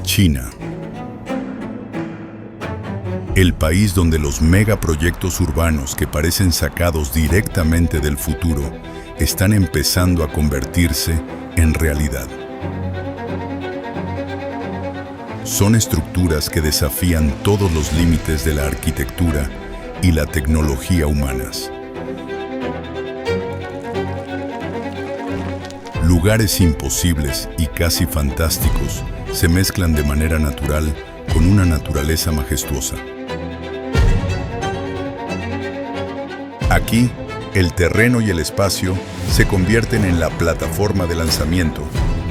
China. El país donde los megaproyectos urbanos que parecen sacados directamente del futuro están empezando a convertirse en realidad. Son estructuras que desafían todos los límites de la arquitectura y la tecnología humanas. Lugares imposibles y casi fantásticos se mezclan de manera natural con una naturaleza majestuosa. Aquí, el terreno y el espacio se convierten en la plataforma de lanzamiento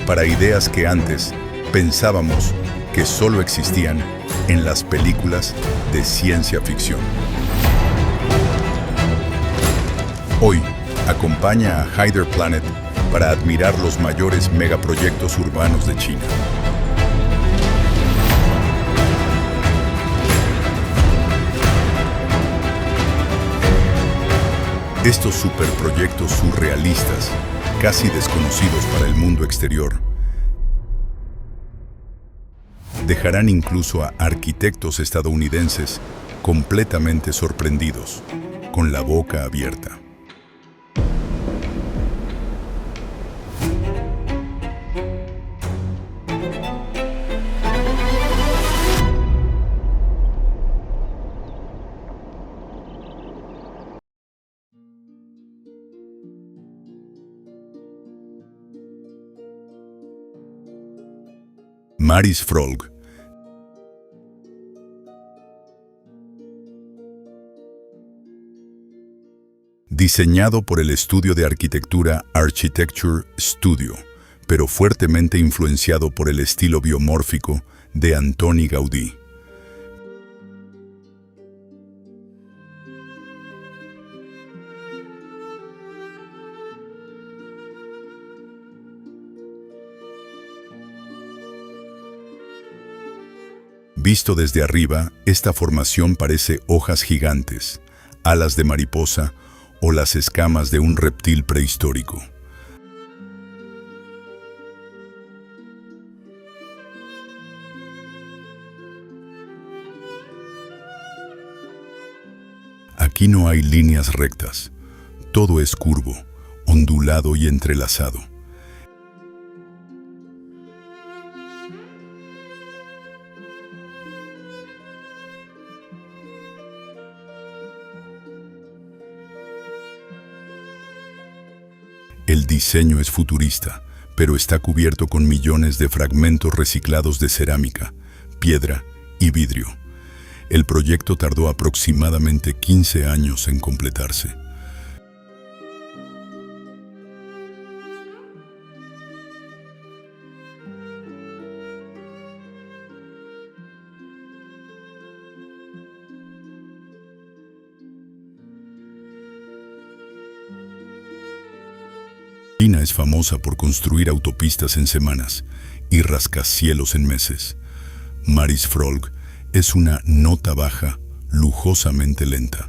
para ideas que antes pensábamos que solo existían en las películas de ciencia ficción. Hoy, acompaña a Hyder Planet para admirar los mayores megaproyectos urbanos de China. Estos superproyectos surrealistas, casi desconocidos para el mundo exterior, dejarán incluso a arquitectos estadounidenses completamente sorprendidos, con la boca abierta. Maris Frolg. Diseñado por el estudio de arquitectura Architecture Studio, pero fuertemente influenciado por el estilo biomórfico de Antoni Gaudí. Visto desde arriba, esta formación parece hojas gigantes, alas de mariposa o las escamas de un reptil prehistórico. Aquí no hay líneas rectas, todo es curvo, ondulado y entrelazado. El diseño es futurista, pero está cubierto con millones de fragmentos reciclados de cerámica, piedra y vidrio. El proyecto tardó aproximadamente 15 años en completarse. China es famosa por construir autopistas en semanas y rascacielos en meses. Maris Frolg es una nota baja, lujosamente lenta.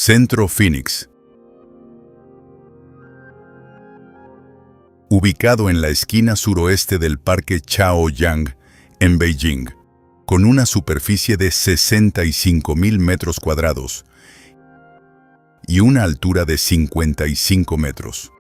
Centro Phoenix. Ubicado en la esquina suroeste del Parque Chaoyang, en Beijing, con una superficie de 65.000 metros cuadrados y una altura de 55 metros.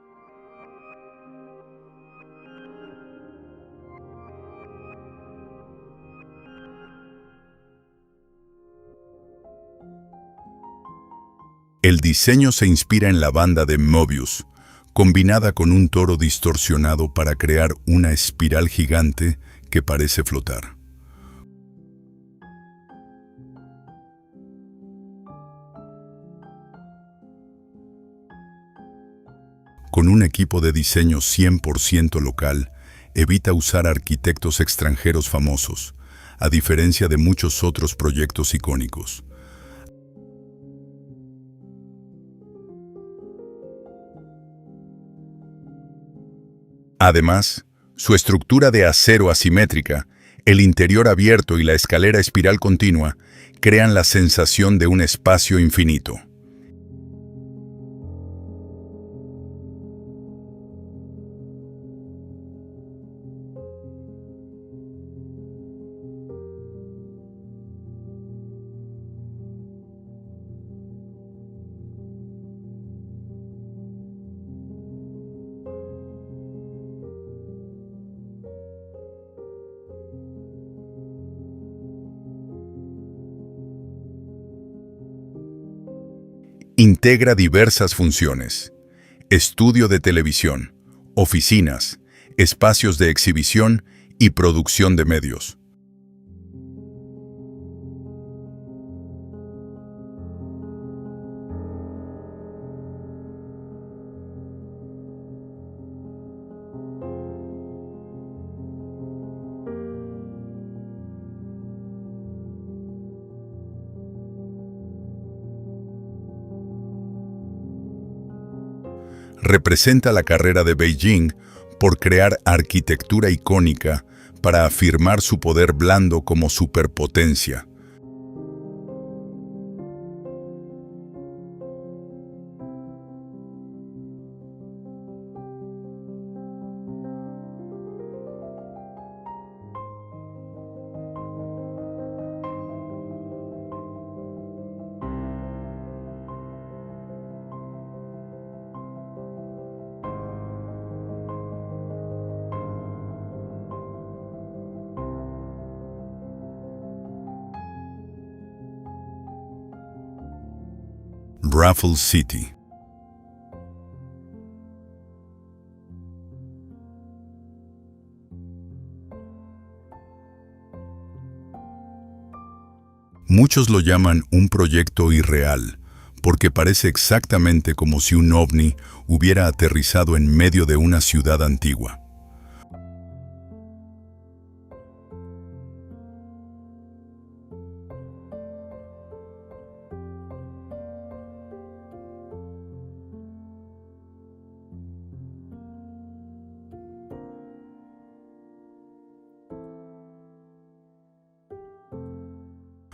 El diseño se inspira en la banda de Möbius, combinada con un toro distorsionado para crear una espiral gigante que parece flotar. Con un equipo de diseño 100% local, evita usar arquitectos extranjeros famosos, a diferencia de muchos otros proyectos icónicos. Además, su estructura de acero asimétrica, el interior abierto y la escalera espiral continua crean la sensación de un espacio infinito. Integra diversas funciones: estudio de televisión, oficinas, espacios de exhibición y producción de medios. Representa la carrera de Beijing por crear arquitectura icónica para afirmar su poder blando como superpotencia. Raffles City. Muchos lo llaman un proyecto irreal, porque parece exactamente como si un ovni hubiera aterrizado en medio de una ciudad antigua.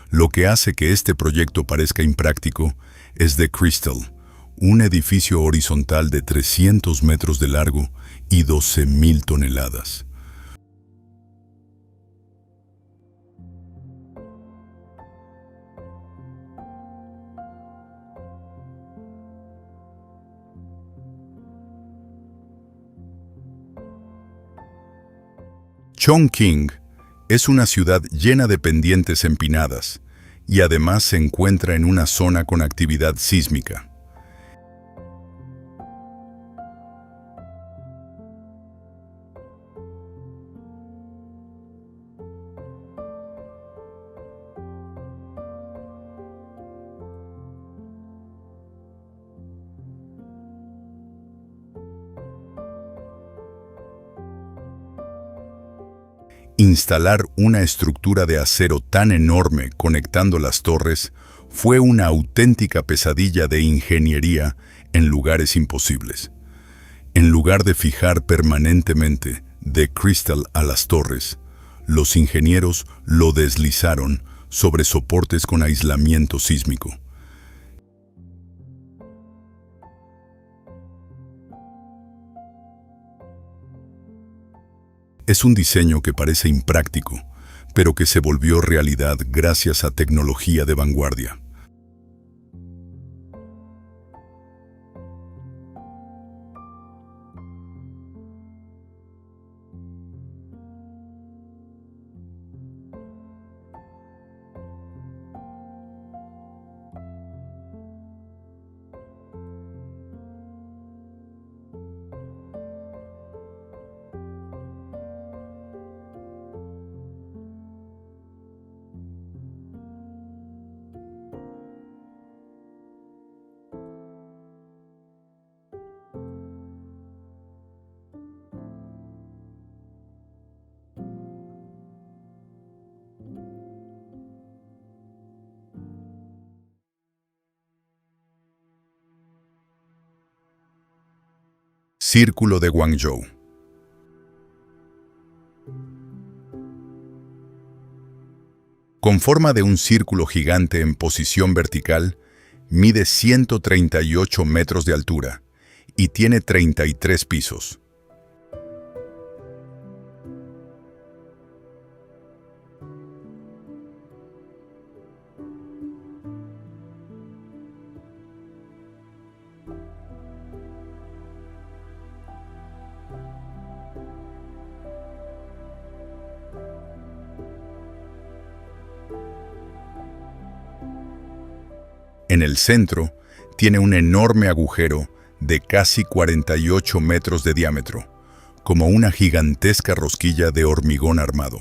Lo que hace que este proyecto parezca impráctico es The Crystal, un edificio horizontal de 300 metros de largo y 12.000 toneladas. Chongqing es una ciudad llena de pendientes empinadas y además se encuentra en una zona con actividad sísmica. Instalar una estructura de acero tan enorme conectando las torres fue una auténtica pesadilla de ingeniería en lugares imposibles. En lugar de fijar permanentemente The Crystal a las torres, los ingenieros lo deslizaron sobre soportes con aislamiento sísmico. Es un diseño que parece impráctico, pero que se volvió realidad gracias a tecnología de vanguardia. Círculo de Guangzhou. Con forma de un círculo gigante en posición vertical, mide 138 metros de altura y tiene 33 pisos. En el centro, tiene un enorme agujero de casi 48 metros de diámetro, como una gigantesca rosquilla de hormigón armado.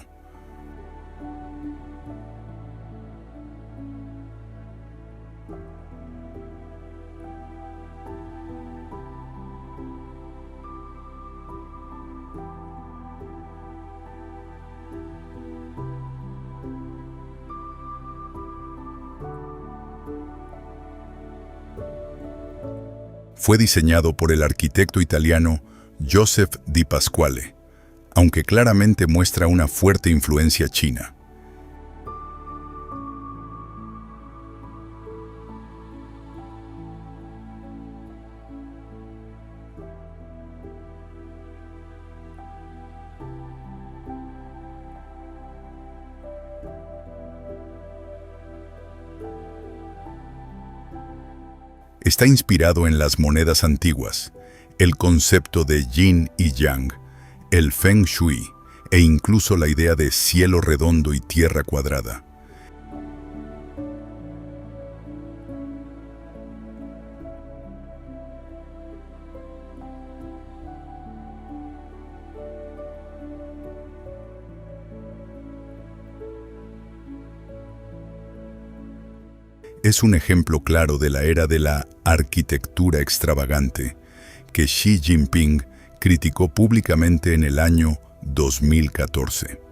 Fue diseñado por el arquitecto italiano Joseph Di Pasquale, aunque claramente muestra una fuerte influencia china. Está inspirado en las monedas antiguas, el concepto de yin y yang, el feng shui e incluso la idea de cielo redondo y tierra cuadrada. Es un ejemplo claro de la era de la arquitectura extravagante que Xi Jinping criticó públicamente en el año 2014.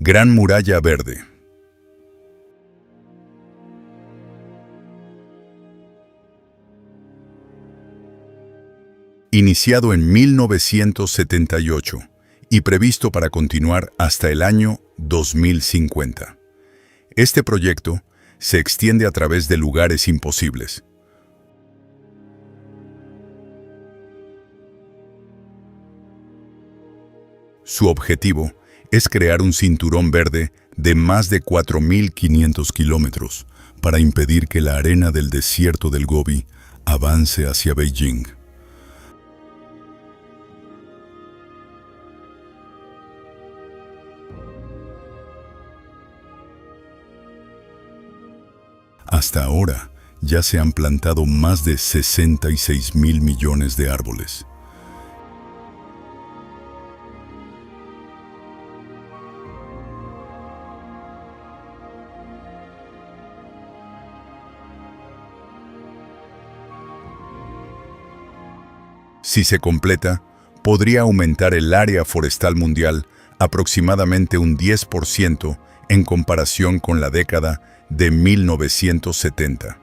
Gran Muralla Verde. Iniciado en 1978 y previsto para continuar hasta el año 2050. Este proyecto se extiende a través de lugares imposibles. Su objetivo es crear un cinturón verde de más de 4.500 kilómetros para impedir que la arena del desierto del Gobi avance hacia Beijing. Hasta ahora, ya se han plantado más de 66.000 millones de árboles. Si se completa, podría aumentar el área forestal mundial aproximadamente un 10% en comparación con la década de 1970.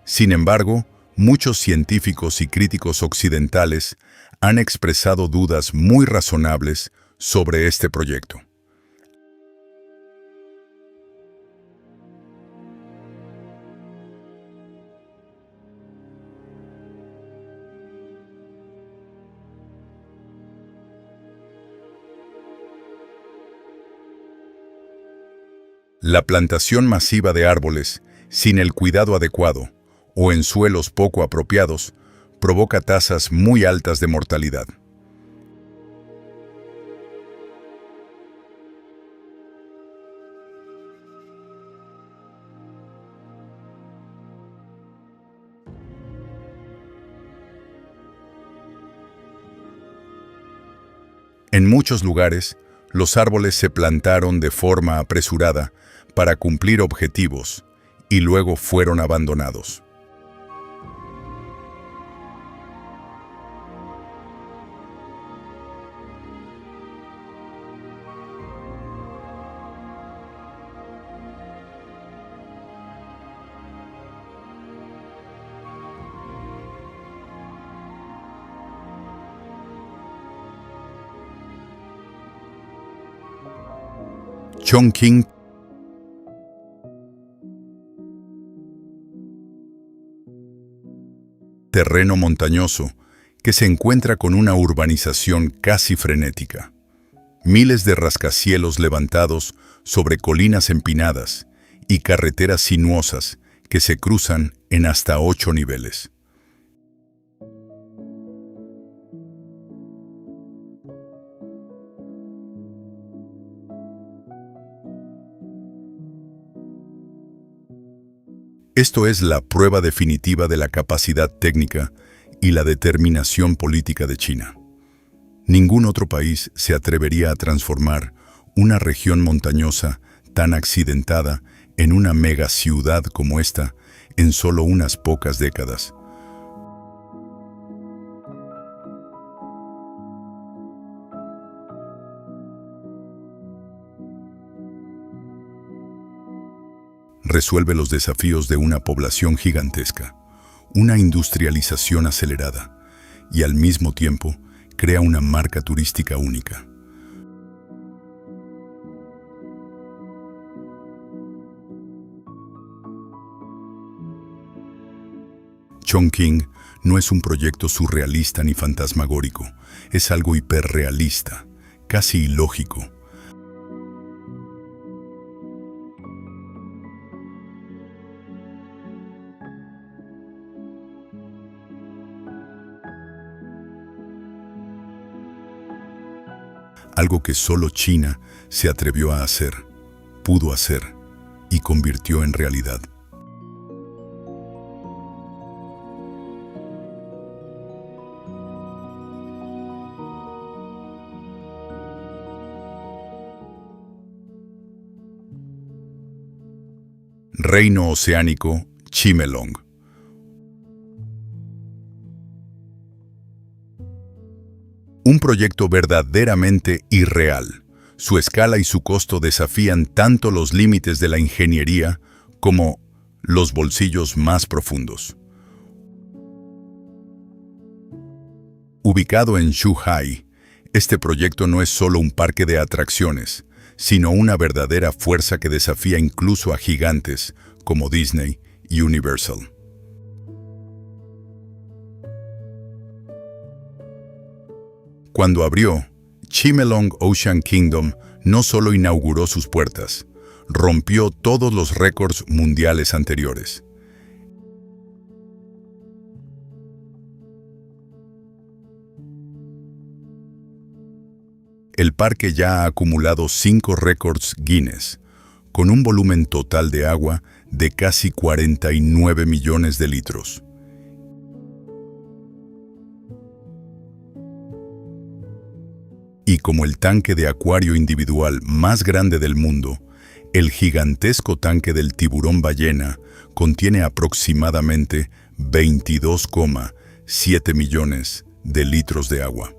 Sin embargo, muchos científicos y críticos occidentales han expresado dudas muy razonables sobre este proyecto. La plantación masiva de árboles, sin el cuidado adecuado, o en suelos poco apropiados, provoca tasas muy altas de mortalidad. En muchos lugares, los árboles se plantaron de forma apresurada para cumplir objetivos y luego fueron abandonados. Chongqing, terreno montañoso que se encuentra con una urbanización casi frenética. Miles de rascacielos levantados sobre colinas empinadas y carreteras sinuosas que se cruzan en hasta 8 niveles. Esto es la prueba definitiva de la capacidad técnica y la determinación política de China. Ningún otro país se atrevería a transformar una región montañosa tan accidentada en una megaciudad como esta en solo unas pocas décadas. Resuelve los desafíos de una población gigantesca, una industrialización acelerada y al mismo tiempo crea una marca turística única. Chongqing no es un proyecto surrealista ni fantasmagórico, es algo hiperrealista, casi ilógico. Algo que solo China se atrevió a hacer, pudo hacer y convirtió en realidad. Reino oceánico Chimelong. Un proyecto verdaderamente irreal. Su escala y su costo desafían tanto los límites de la ingeniería como los bolsillos más profundos. Ubicado en Zhuhai, este proyecto no es solo un parque de atracciones, sino una verdadera fuerza que desafía incluso a gigantes como Disney y Universal. Cuando abrió, Chimelong Ocean Kingdom no solo inauguró sus puertas, rompió todos los récords mundiales anteriores. El parque ya ha acumulado 5 récords Guinness, con un volumen total de agua de casi 49 millones de litros. Y como el tanque de acuario individual más grande del mundo, el gigantesco tanque del tiburón ballena contiene aproximadamente 22,7 millones de litros de agua.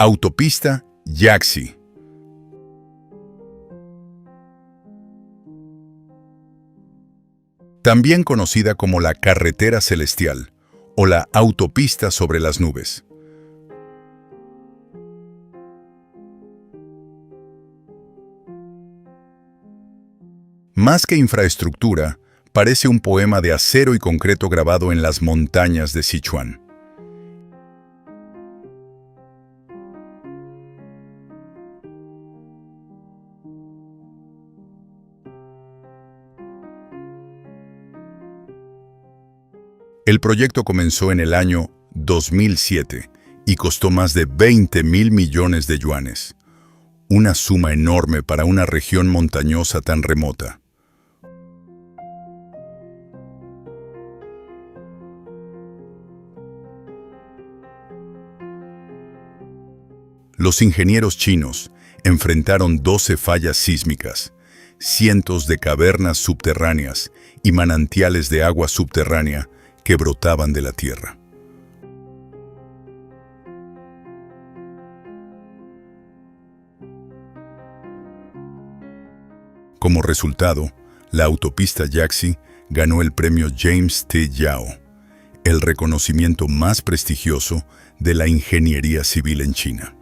Autopista Yaxi. También conocida como la Carretera Celestial o la autopista sobre las nubes. Más que infraestructura, parece un poema de acero y concreto grabado en las montañas de Sichuan. El proyecto comenzó en el año 2007 y costó más de 20.000 millones de yuanes, una suma enorme para una región montañosa tan remota. Los ingenieros chinos enfrentaron 12 fallas sísmicas, cientos de cavernas subterráneas y manantiales de agua subterránea que brotaban de la tierra. Como resultado, la autopista Yaxi ganó el premio James T. Yao, el reconocimiento más prestigioso de la ingeniería civil en China.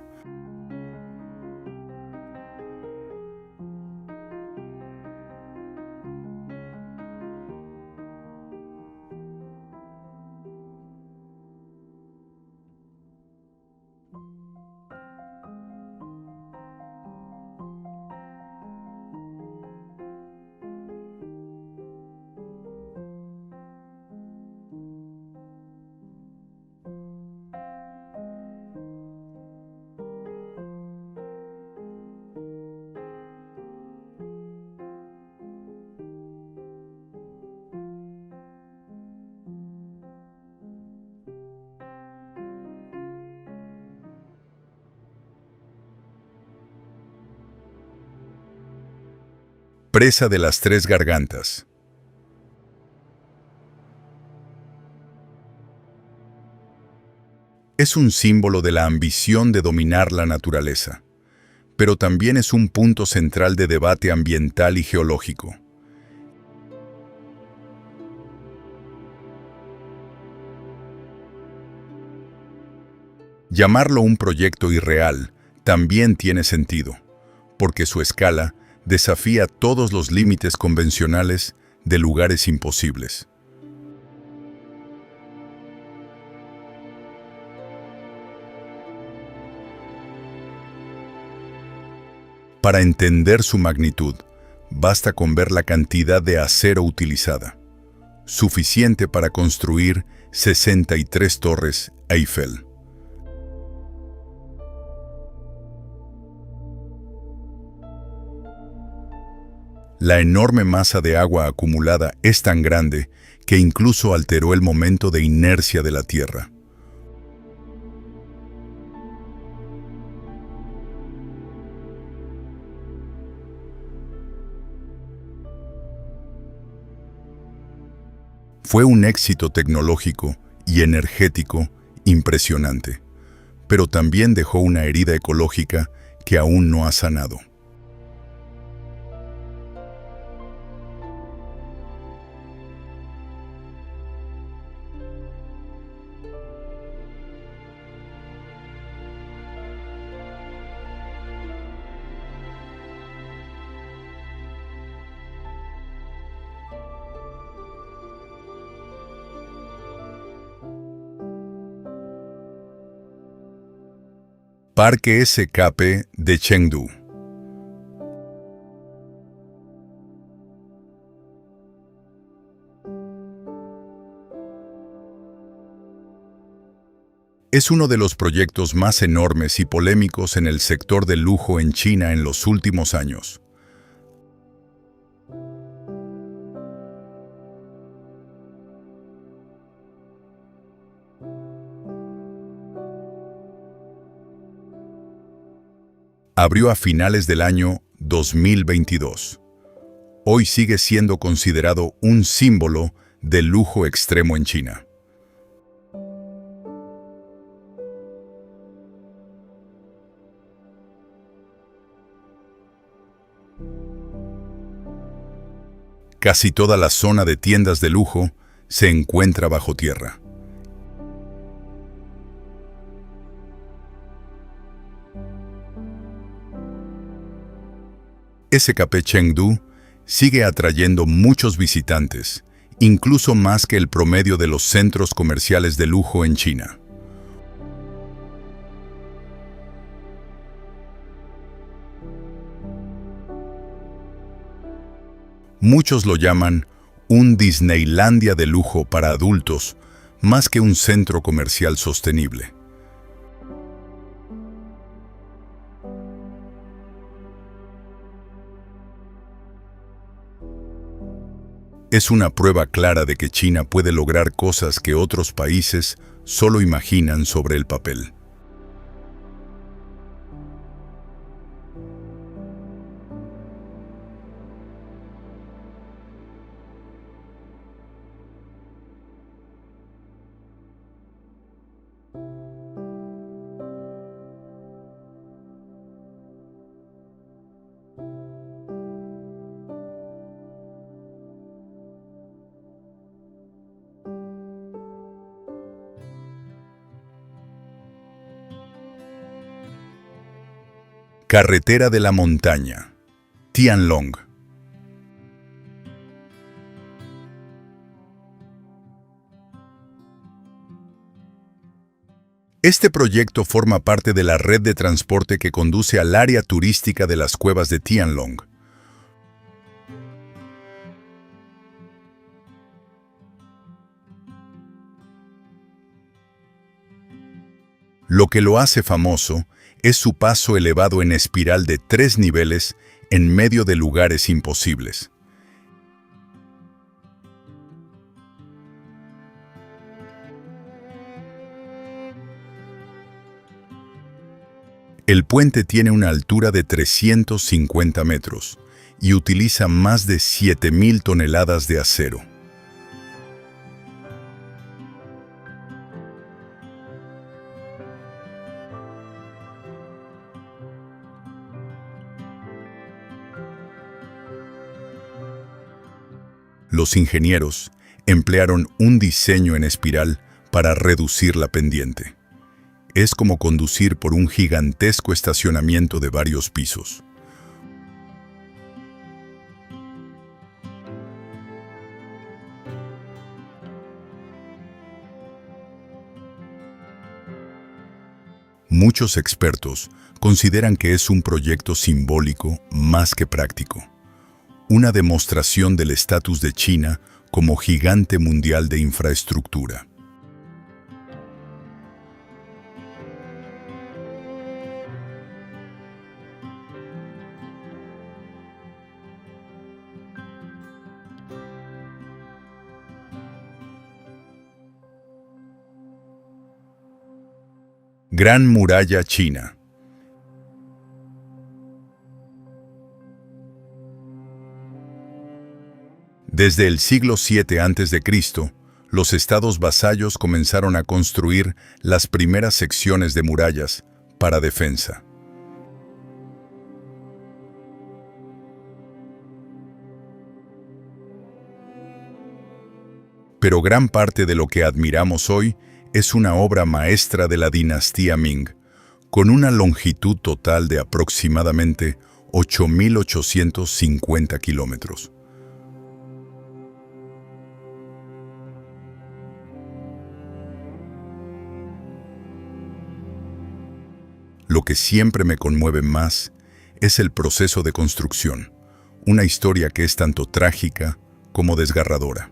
Presa de las Tres Gargantas. Es un símbolo de la ambición de dominar la naturaleza, pero también es un punto central de debate ambiental y geológico. Llamarlo un proyecto irreal también tiene sentido, porque su escala desafía todos los límites convencionales de lugares imposibles. Para entender su magnitud, basta con ver la cantidad de acero utilizada, suficiente para construir 63 torres Eiffel. La enorme masa de agua acumulada es tan grande que incluso alteró el momento de inercia de la Tierra. Fue un éxito tecnológico y energético impresionante, pero también dejó una herida ecológica que aún no ha sanado. Parque SKP de Chengdu. Es uno de los proyectos más enormes y polémicos en el sector del lujo en China en los últimos años. Abrió a finales del año 2022. Hoy sigue siendo considerado un símbolo del lujo extremo en China. Casi toda la zona de tiendas de lujo se encuentra bajo tierra. SKP Chengdu sigue atrayendo muchos visitantes, incluso más que el promedio de los centros comerciales de lujo en China. Muchos lo llaman un Disneylandia de lujo para adultos, más que un centro comercial sostenible. Es una prueba clara de que China puede lograr cosas que otros países solo imaginan sobre el papel. Carretera de la montaña, Tianlong. Este proyecto forma parte de la red de transporte que conduce al área turística de las cuevas de Tianlong. Lo que lo hace famoso es su paso elevado en espiral de 3 niveles en medio de lugares imposibles. El puente tiene una altura de 350 metros y utiliza más de 7.000 toneladas de acero. Los ingenieros emplearon un diseño en espiral para reducir la pendiente. Es como conducir por un gigantesco estacionamiento de varios pisos. Muchos expertos consideran que es un proyecto simbólico más que práctico, una demostración del estatus de China como gigante mundial de infraestructura. Gran Muralla China. Desde el siglo VII a.C., los estados vasallos comenzaron a construir las primeras secciones de murallas para defensa. Pero gran parte de lo que admiramos hoy es una obra maestra de la dinastía Ming, con una longitud total de aproximadamente 8.850 kilómetros. Lo que siempre me conmueve más es el proceso de construcción, una historia que es tanto trágica como desgarradora.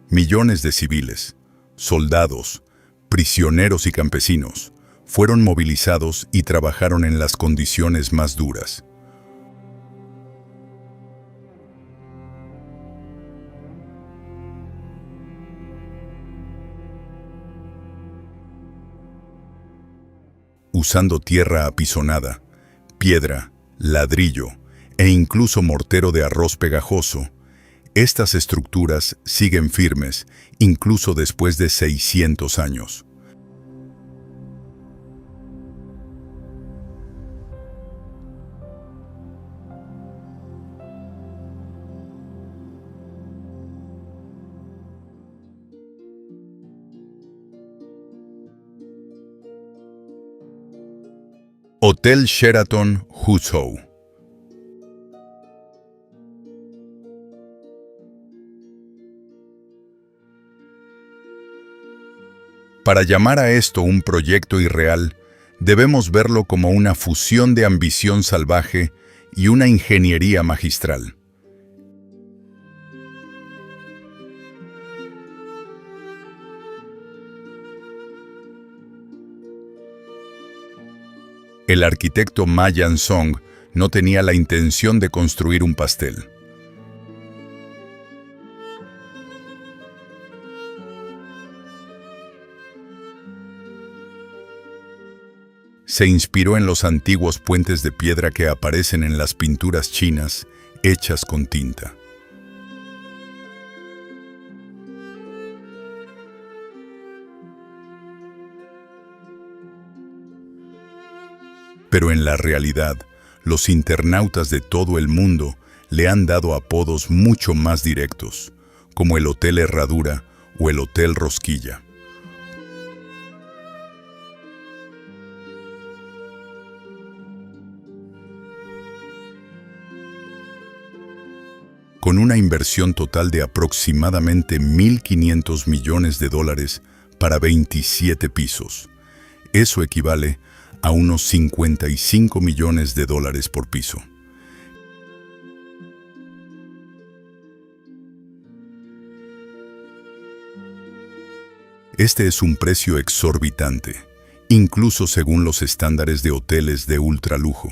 Millones de civiles, soldados, prisioneros y campesinos fueron movilizados y trabajaron en las condiciones más duras. Usando tierra apisonada, piedra, ladrillo e incluso mortero de arroz pegajoso, estas estructuras siguen firmes, incluso después de 600 años. Hotel Sheraton Huzhou. Para llamar a esto un proyecto irreal, debemos verlo como una fusión de ambición salvaje y una ingeniería magistral. El arquitecto Ma Yansong no tenía la intención de construir un pastel. Se inspiró en los antiguos puentes de piedra que aparecen en las pinturas chinas hechas con tinta. Pero en la realidad, los internautas de todo el mundo le han dado apodos mucho más directos, como el Hotel Herradura o el Hotel Rosquilla. Con una inversión total de aproximadamente $1.500 millones para 27 pisos. Eso equivale a unos $55 millones por piso. Este es un precio exorbitante, incluso según los estándares de hoteles de ultralujo.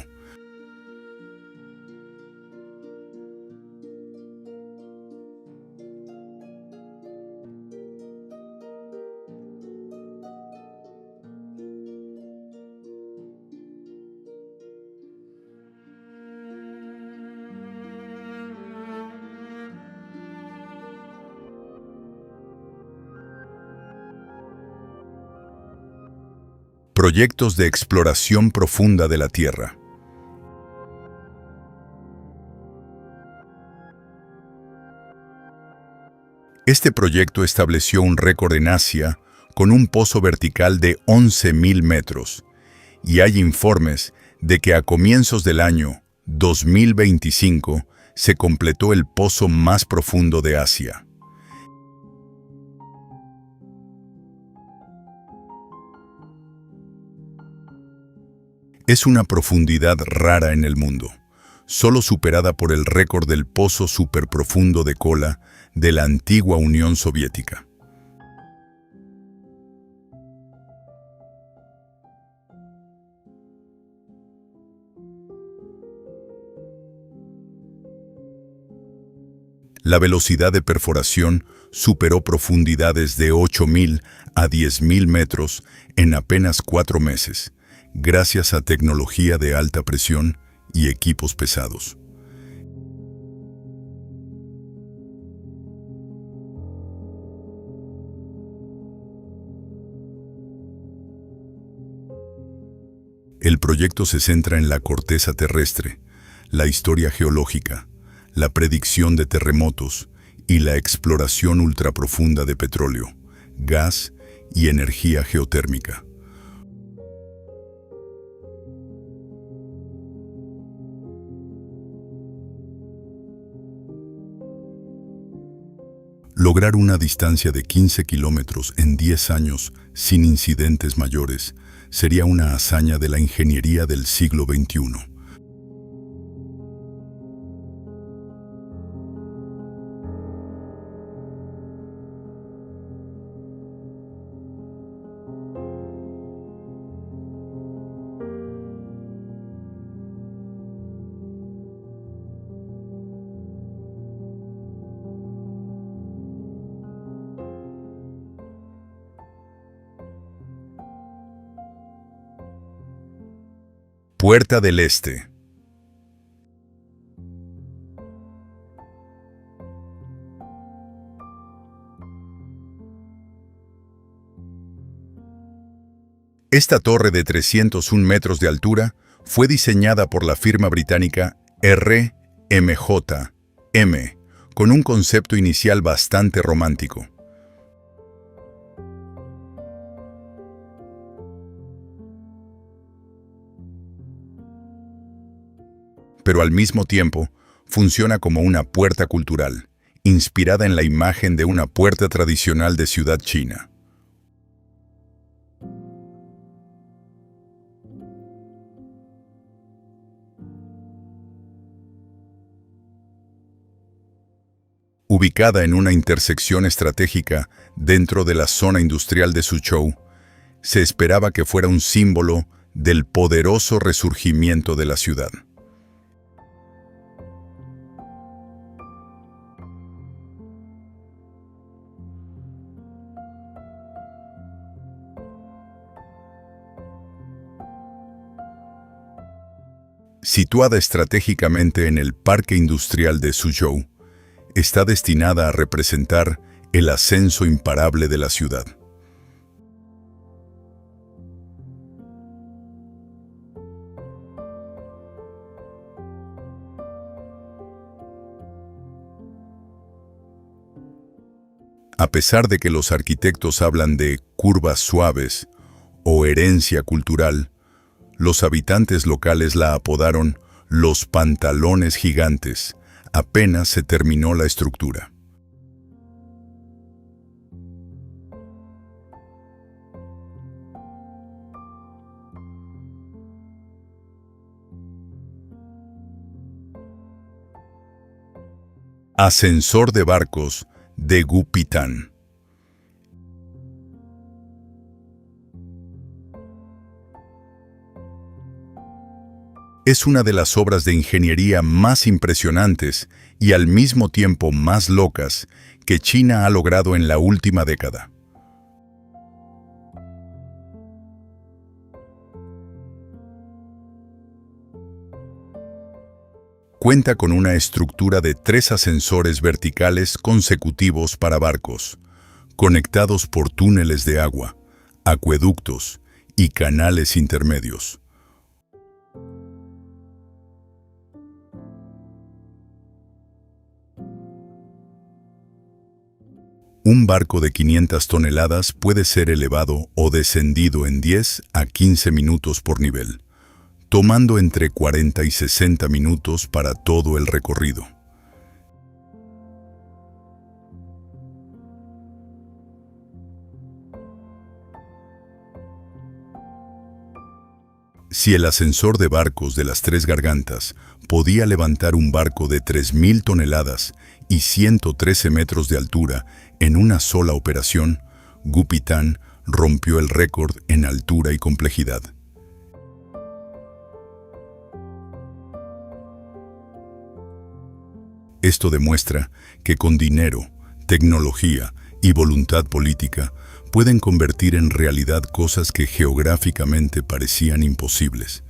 Proyectos de exploración profunda de la Tierra. Este proyecto estableció un récord en Asia con un pozo vertical de 11.000 metros, y hay informes de que a comienzos del año 2025 se completó el pozo más profundo de Asia. Es una profundidad rara en el mundo, solo superada por el récord del pozo superprofundo de Kola de la antigua Unión Soviética. La velocidad de perforación superó profundidades de 8.000 a 10.000 metros en apenas 4 meses, gracias a tecnología de alta presión y equipos pesados. El proyecto se centra en la corteza terrestre, la historia geológica, la predicción de terremotos y la exploración ultraprofunda de petróleo, gas y energía geotérmica. Lograr una distancia de 15 kilómetros en 10 años sin incidentes mayores sería una hazaña de la ingeniería del siglo XXI. Puerta del Este. Esta torre de 301 metros de altura fue diseñada por la firma británica RMJM, con un concepto inicial bastante romántico. pero al mismo tiempo funciona como una puerta cultural, inspirada en la imagen de una puerta tradicional de ciudad china. Ubicada en una intersección estratégica dentro de la zona industrial de Suzhou, se esperaba que fuera un símbolo del poderoso resurgimiento de la ciudad. Situada estratégicamente en el Parque Industrial de Suzhou, está destinada a representar el ascenso imparable de la ciudad. A pesar de que los arquitectos hablan de curvas suaves o herencia cultural, los habitantes locales la apodaron los pantalones gigantes, apenas se terminó la estructura. Ascensor de barcos de Gupitán. Es una de las obras de ingeniería más impresionantes y al mismo tiempo más locas que China ha logrado en la última década. Cuenta con una estructura de 3 ascensores verticales consecutivos para barcos, conectados por túneles de agua, acueductos y canales intermedios. Un barco de 500 toneladas puede ser elevado o descendido en 10 a 15 minutos por nivel, tomando entre 40 y 60 minutos para todo el recorrido. Si el ascensor de barcos de las Tres Gargantas podía levantar un barco de 3.000 toneladas y 113 metros de altura en una sola operación, Gupitán rompió el récord en altura y complejidad. Esto demuestra que con dinero, tecnología y voluntad política pueden convertir en realidad cosas que geográficamente parecían imposibles.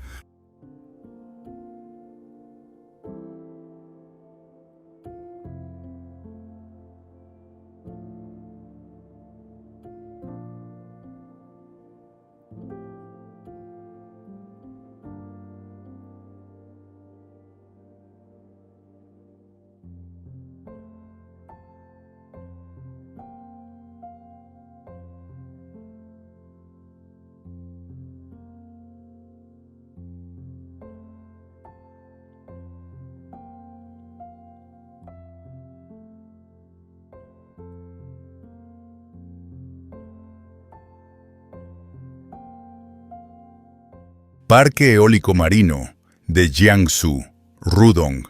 Parque Eólico Marino de Jiangsu, Rudong.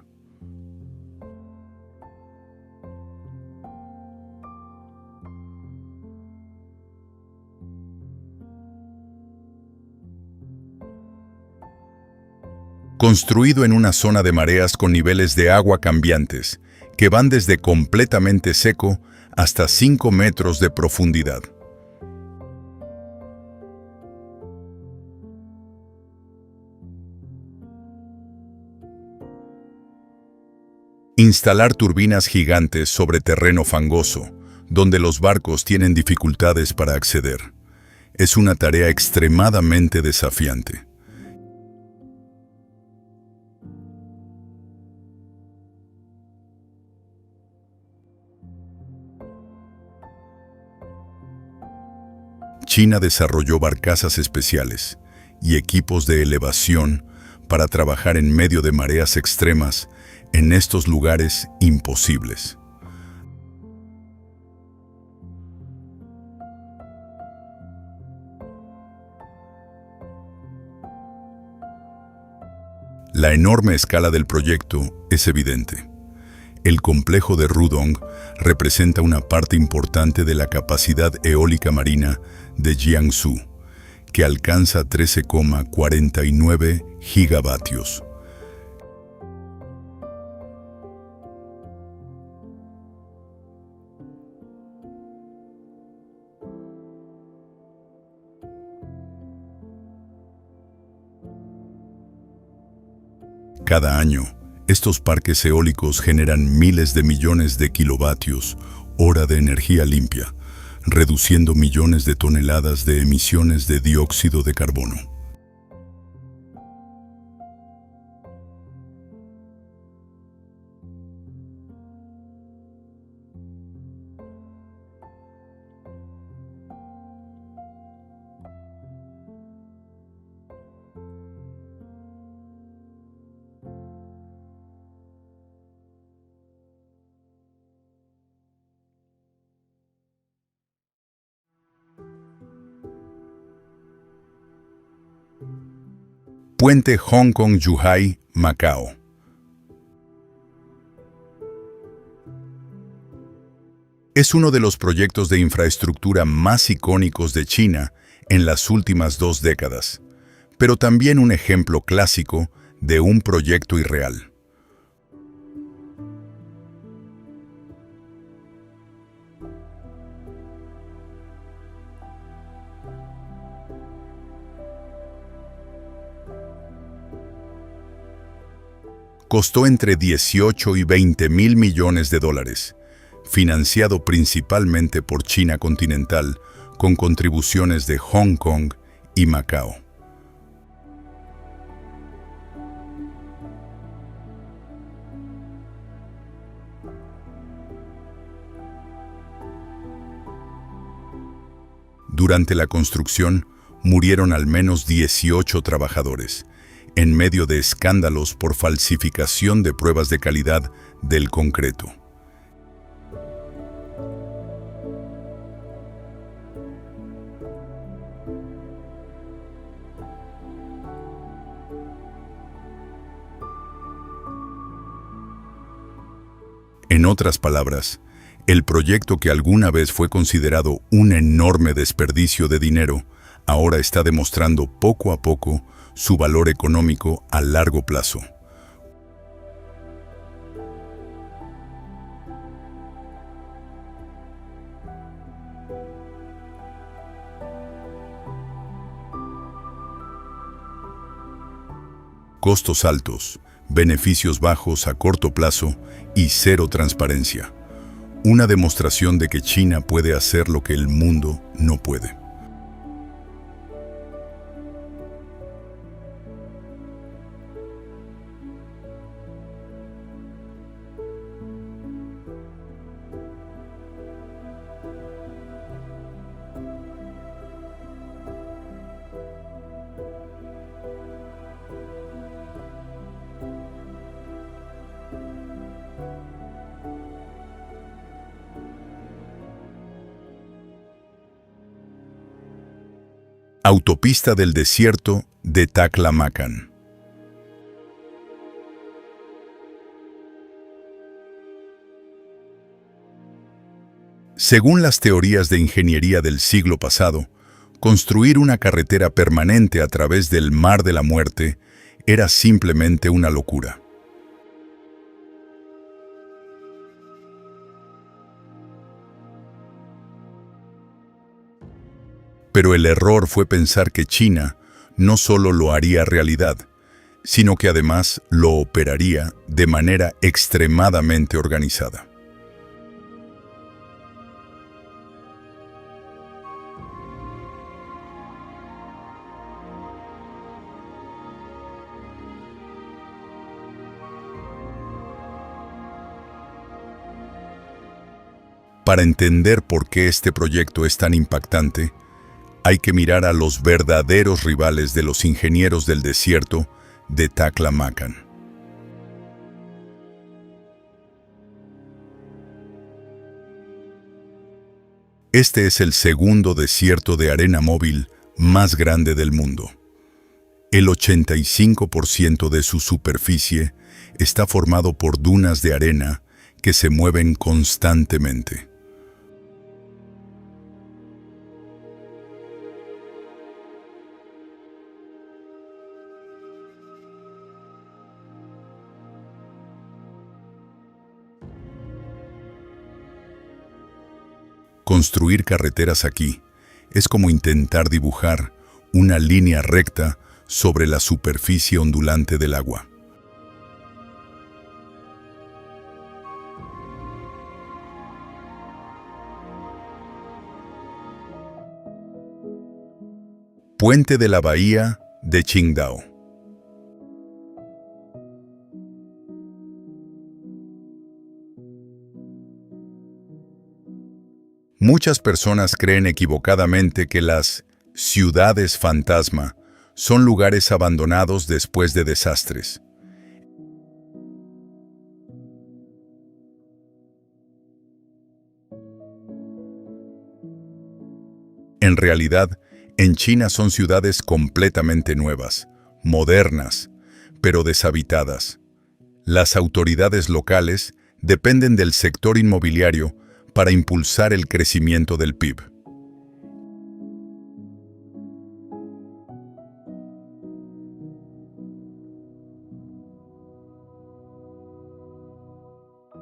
Construido en una zona de mareas con niveles de agua cambiantes, que van desde completamente seco hasta 5 metros de profundidad. Instalar turbinas gigantes sobre terreno fangoso, donde los barcos tienen dificultades para acceder, es una tarea extremadamente desafiante. China desarrolló barcazas especiales y equipos de elevación para trabajar en medio de mareas extremas en estos lugares imposibles. La enorme escala del proyecto es evidente. El complejo de Rudong representa una parte importante de la capacidad eólica marina de Jiangsu, que alcanza 13,49 gigavatios. Cada año, estos parques eólicos generan miles de millones de kilovatios hora de energía limpia, reduciendo millones de toneladas de emisiones de dióxido de carbono. Puente Hong Kong-Zhuhai, Macao. Es uno de los proyectos de infraestructura más icónicos de China en las últimas 2 décadas, pero también un ejemplo clásico de un proyecto irreal. Costó entre 18 y 20 mil millones de dólares, financiado principalmente por China continental, con contribuciones de Hong Kong y Macao. Durante la construcción, murieron al menos 18 trabajadores, en medio de escándalos por falsificación de pruebas de calidad del concreto. En otras palabras, el proyecto que alguna vez fue considerado un enorme desperdicio de dinero, ahora está demostrando poco a poco su valor económico a largo plazo. Costos altos, beneficios bajos a corto plazo y cero transparencia. Una demostración de que China puede hacer lo que el mundo no puede. Autopista del desierto de Taklamakan. Según las teorías de ingeniería del siglo pasado, construir una carretera permanente a través del Mar de la Muerte era simplemente una locura. Pero el error fue pensar que China no solo lo haría realidad, sino que además lo operaría de manera extremadamente organizada. Para entender por qué este proyecto es tan impactante, hay que mirar a los verdaderos rivales de los ingenieros del desierto de Taklamakan. Este es el segundo desierto de arena móvil más grande del mundo. El 85% de su superficie está formado por dunas de arena que se mueven constantemente. Construir carreteras aquí es como intentar dibujar una línea recta sobre la superficie ondulante del agua. Puente de la Bahía de Qingdao. Muchas personas creen equivocadamente que las ciudades fantasma son lugares abandonados después de desastres. En realidad, en China son ciudades completamente nuevas, modernas, pero deshabitadas. Las autoridades locales dependen del sector inmobiliario para impulsar el crecimiento del PIB.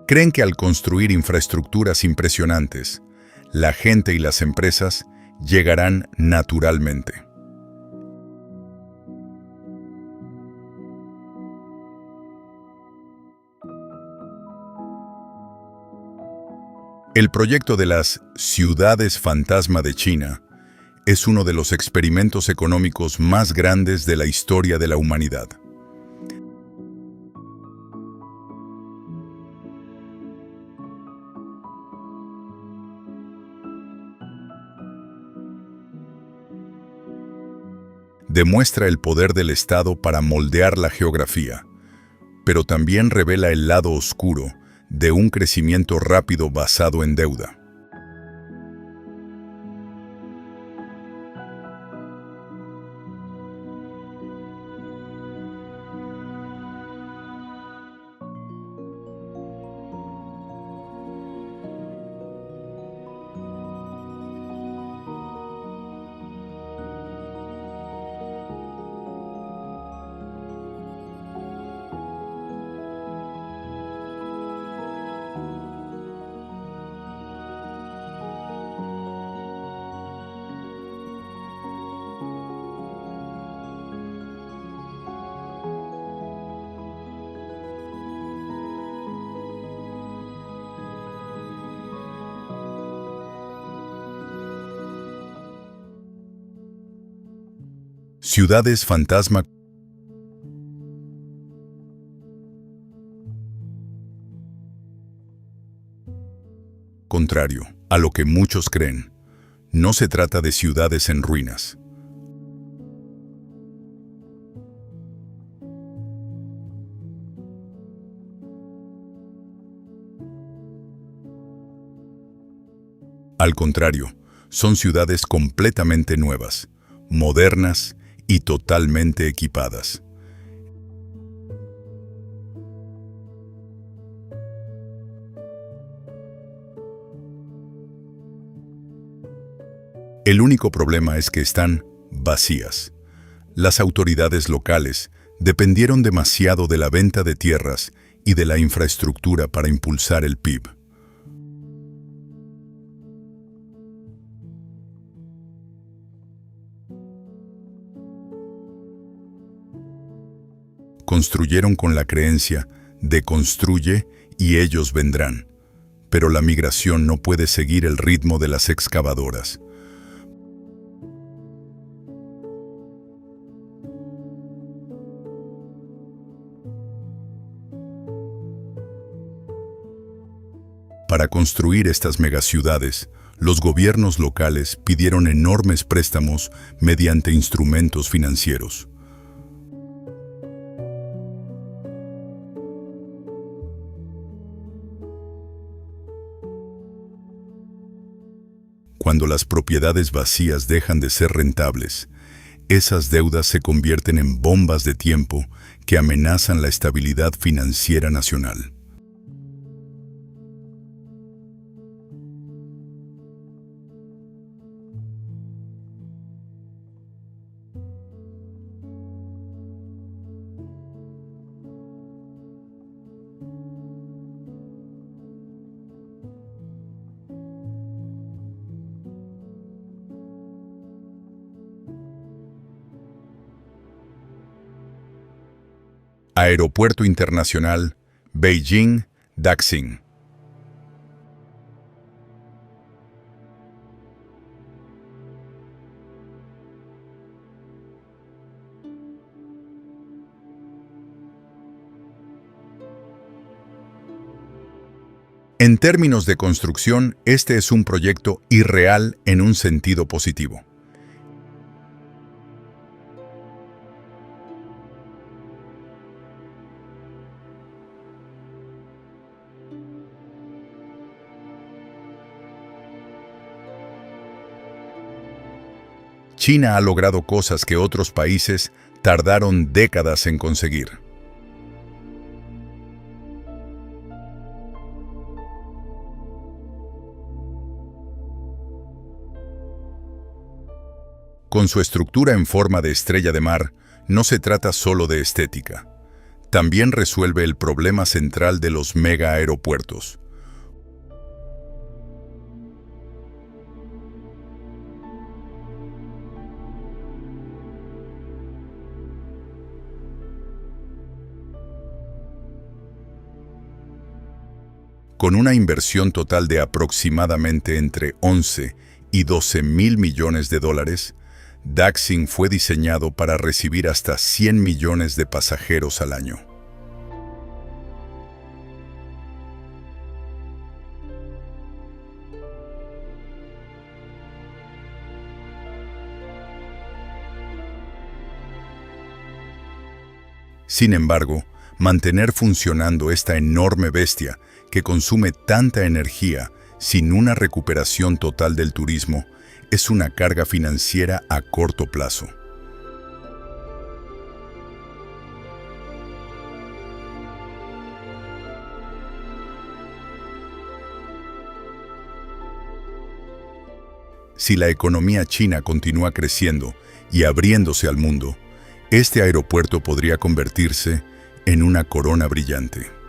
Creen que al construir infraestructuras impresionantes, la gente y las empresas llegarán naturalmente. El proyecto de las ciudades fantasma de China es uno de los experimentos económicos más grandes de la historia de la humanidad. Demuestra el poder del Estado para moldear la geografía, pero también revela el lado oscuro de un crecimiento rápido basado en deuda. Ciudades fantasma. Contrario a lo que muchos creen, no se trata de ciudades en ruinas. Al contrario, son ciudades completamente nuevas, modernas y totalmente equipadas. El único problema es que están vacías. Las autoridades locales dependieron demasiado de la venta de tierras y de la infraestructura para impulsar el PIB. Construyeron con la creencia de construye y ellos vendrán, pero la migración no puede seguir el ritmo de las excavadoras. Para construir estas megaciudades, los gobiernos locales pidieron enormes préstamos mediante instrumentos financieros. Cuando las propiedades vacías dejan de ser rentables, esas deudas se convierten en bombas de tiempo que amenazan la estabilidad financiera nacional. Aeropuerto Internacional Beijing-Daxing. En términos de construcción, este es un proyecto irreal en un sentido positivo. China ha logrado cosas que otros países tardaron décadas en conseguir. Con su estructura en forma de estrella de mar, no se trata solo de estética. También resuelve el problema central de los mega aeropuertos. Con una inversión total de aproximadamente entre 11 y 12 mil millones de dólares, Daxing fue diseñado para recibir hasta 100 millones de pasajeros al año. Sin embargo, mantener funcionando esta enorme bestia que consume tanta energía sin una recuperación total del turismo es una carga financiera a corto plazo. Si la economía china continúa creciendo y abriéndose al mundo, este aeropuerto podría convertirse en una corona brillante.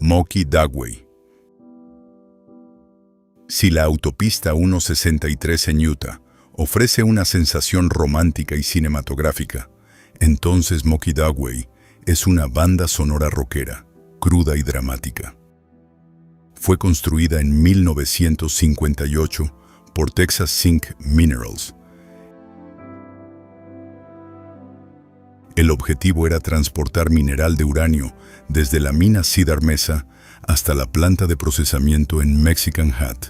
Moki Dagway. Si la autopista 163 en Utah ofrece una sensación romántica y cinematográfica, entonces Moki Dagway es una banda sonora rockera, cruda y dramática. Fue construida en 1958 por Texas Zinc Minerals. El objetivo era transportar mineral de uranio desde la mina Cedar Mesa hasta la planta de procesamiento en Mexican Hat.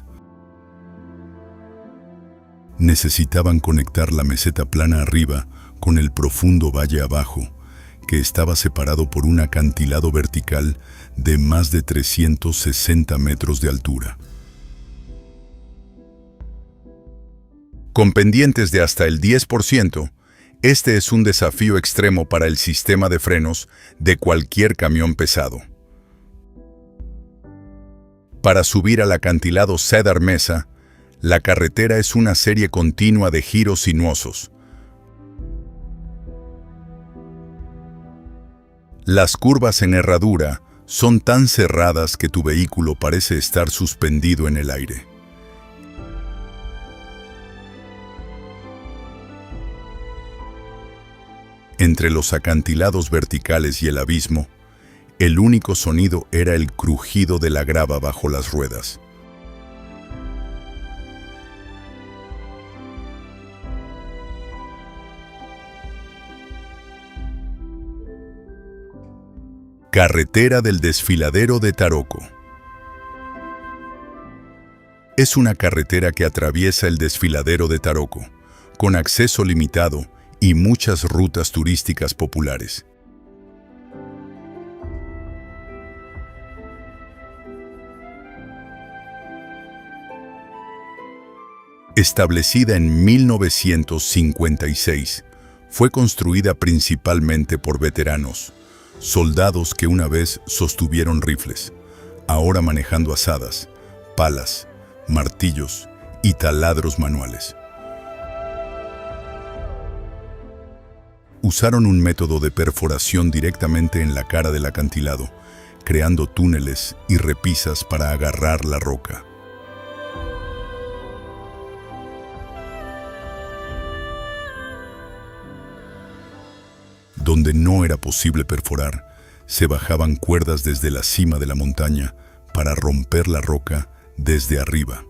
Necesitaban conectar la meseta plana arriba con el profundo valle abajo, que estaba separado por un acantilado vertical de más de 360 metros de altura. Con pendientes de hasta el 10%, este es un desafío extremo para el sistema de frenos de cualquier camión pesado. Para subir al acantilado Cedar Mesa, la carretera es una serie continua de giros sinuosos. Las curvas en herradura son tan cerradas que tu vehículo parece estar suspendido en el aire. Entre los acantilados verticales y el abismo, el único sonido era el crujido de la grava bajo las ruedas. Carretera del Desfiladero de Taroko. Es una carretera que atraviesa el Desfiladero de Taroko, con acceso limitado y muchas rutas turísticas populares. Establecida en 1956, fue construida principalmente por veteranos, soldados que una vez sostuvieron rifles, ahora manejando azadas, palas, martillos y taladros manuales. Usaron un método de perforación directamente en la cara del acantilado, creando túneles y repisas para agarrar la roca. Donde no era posible perforar, se bajaban cuerdas desde la cima de la montaña para romper la roca desde arriba.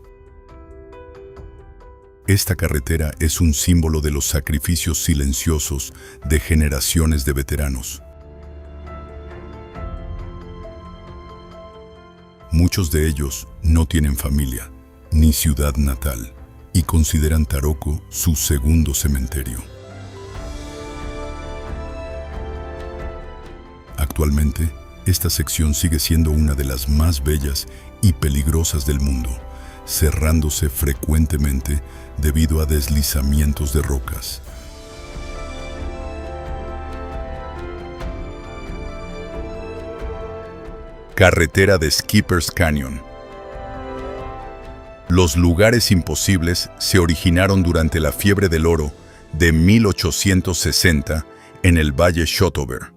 Esta carretera es un símbolo de los sacrificios silenciosos de generaciones de veteranos. Muchos de ellos no tienen familia ni ciudad natal y consideran Taroko su segundo cementerio. Actualmente, esta sección sigue siendo una de las más bellas y peligrosas del mundo, cerrándose frecuentemente debido a deslizamientos de rocas. Carretera de Skipper's Canyon. Los lugares imposibles se originaron durante la fiebre del oro de 1860 en el Valle Shotover.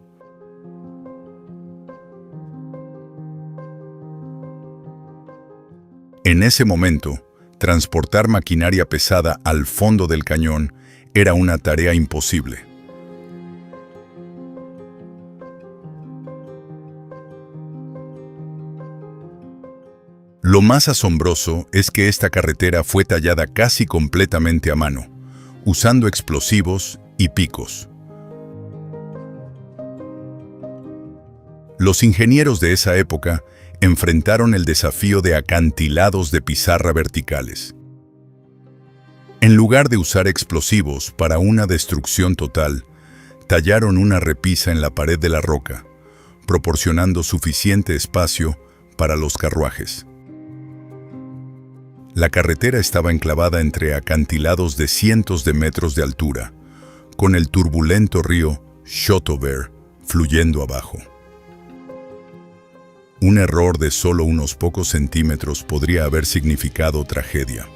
En ese momento, transportar maquinaria pesada al fondo del cañón era una tarea imposible. Lo más asombroso es que esta carretera fue tallada casi completamente a mano, usando explosivos y picos. Los ingenieros de esa época enfrentaron el desafío de acantilados de pizarra verticales. En lugar de usar explosivos para una destrucción total, tallaron una repisa en la pared de la roca, proporcionando suficiente espacio para los carruajes. La carretera estaba enclavada entre acantilados de cientos de metros de altura, con el turbulento río Shotover fluyendo abajo. Un error de solo unos pocos centímetros podría haber significado tragedia.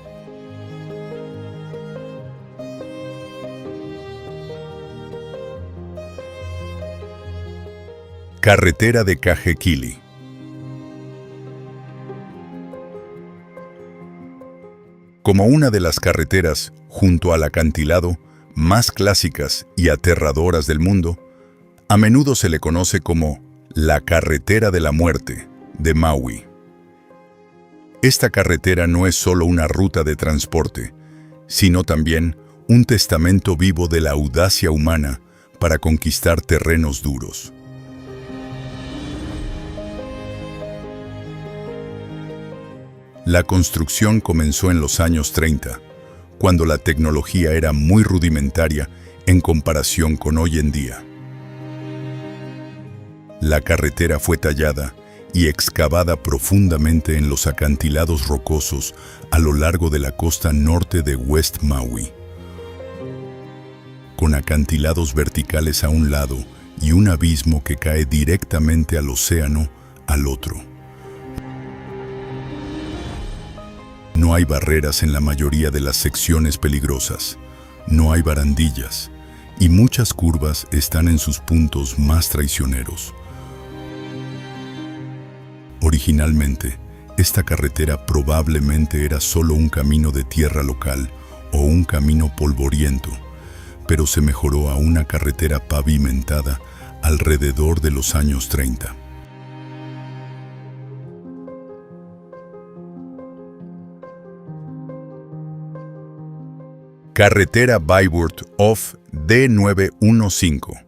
Carretera de Kahekili. Como una de las carreteras junto al acantilado más clásicas y aterradoras del mundo, a menudo se le conoce como la Carretera de la Muerte de Maui. Esta carretera no es solo una ruta de transporte, sino también un testamento vivo de la audacia humana para conquistar terrenos duros. La construcción comenzó en los años 30, cuando la tecnología era muy rudimentaria en comparación con hoy en día. La carretera fue tallada y excavada profundamente en los acantilados rocosos a lo largo de la costa norte de West Maui, con acantilados verticales a un lado y un abismo que cae directamente al océano al otro. No hay barreras en la mayoría de las secciones peligrosas, no hay barandillas, y muchas curvas están en sus puntos más traicioneros. Originalmente, esta carretera probablemente era solo un camino de tierra local o un camino polvoriento, pero se mejoró a una carretera pavimentada alrededor de los años 30. Carretera Bayreuth-Hof D915.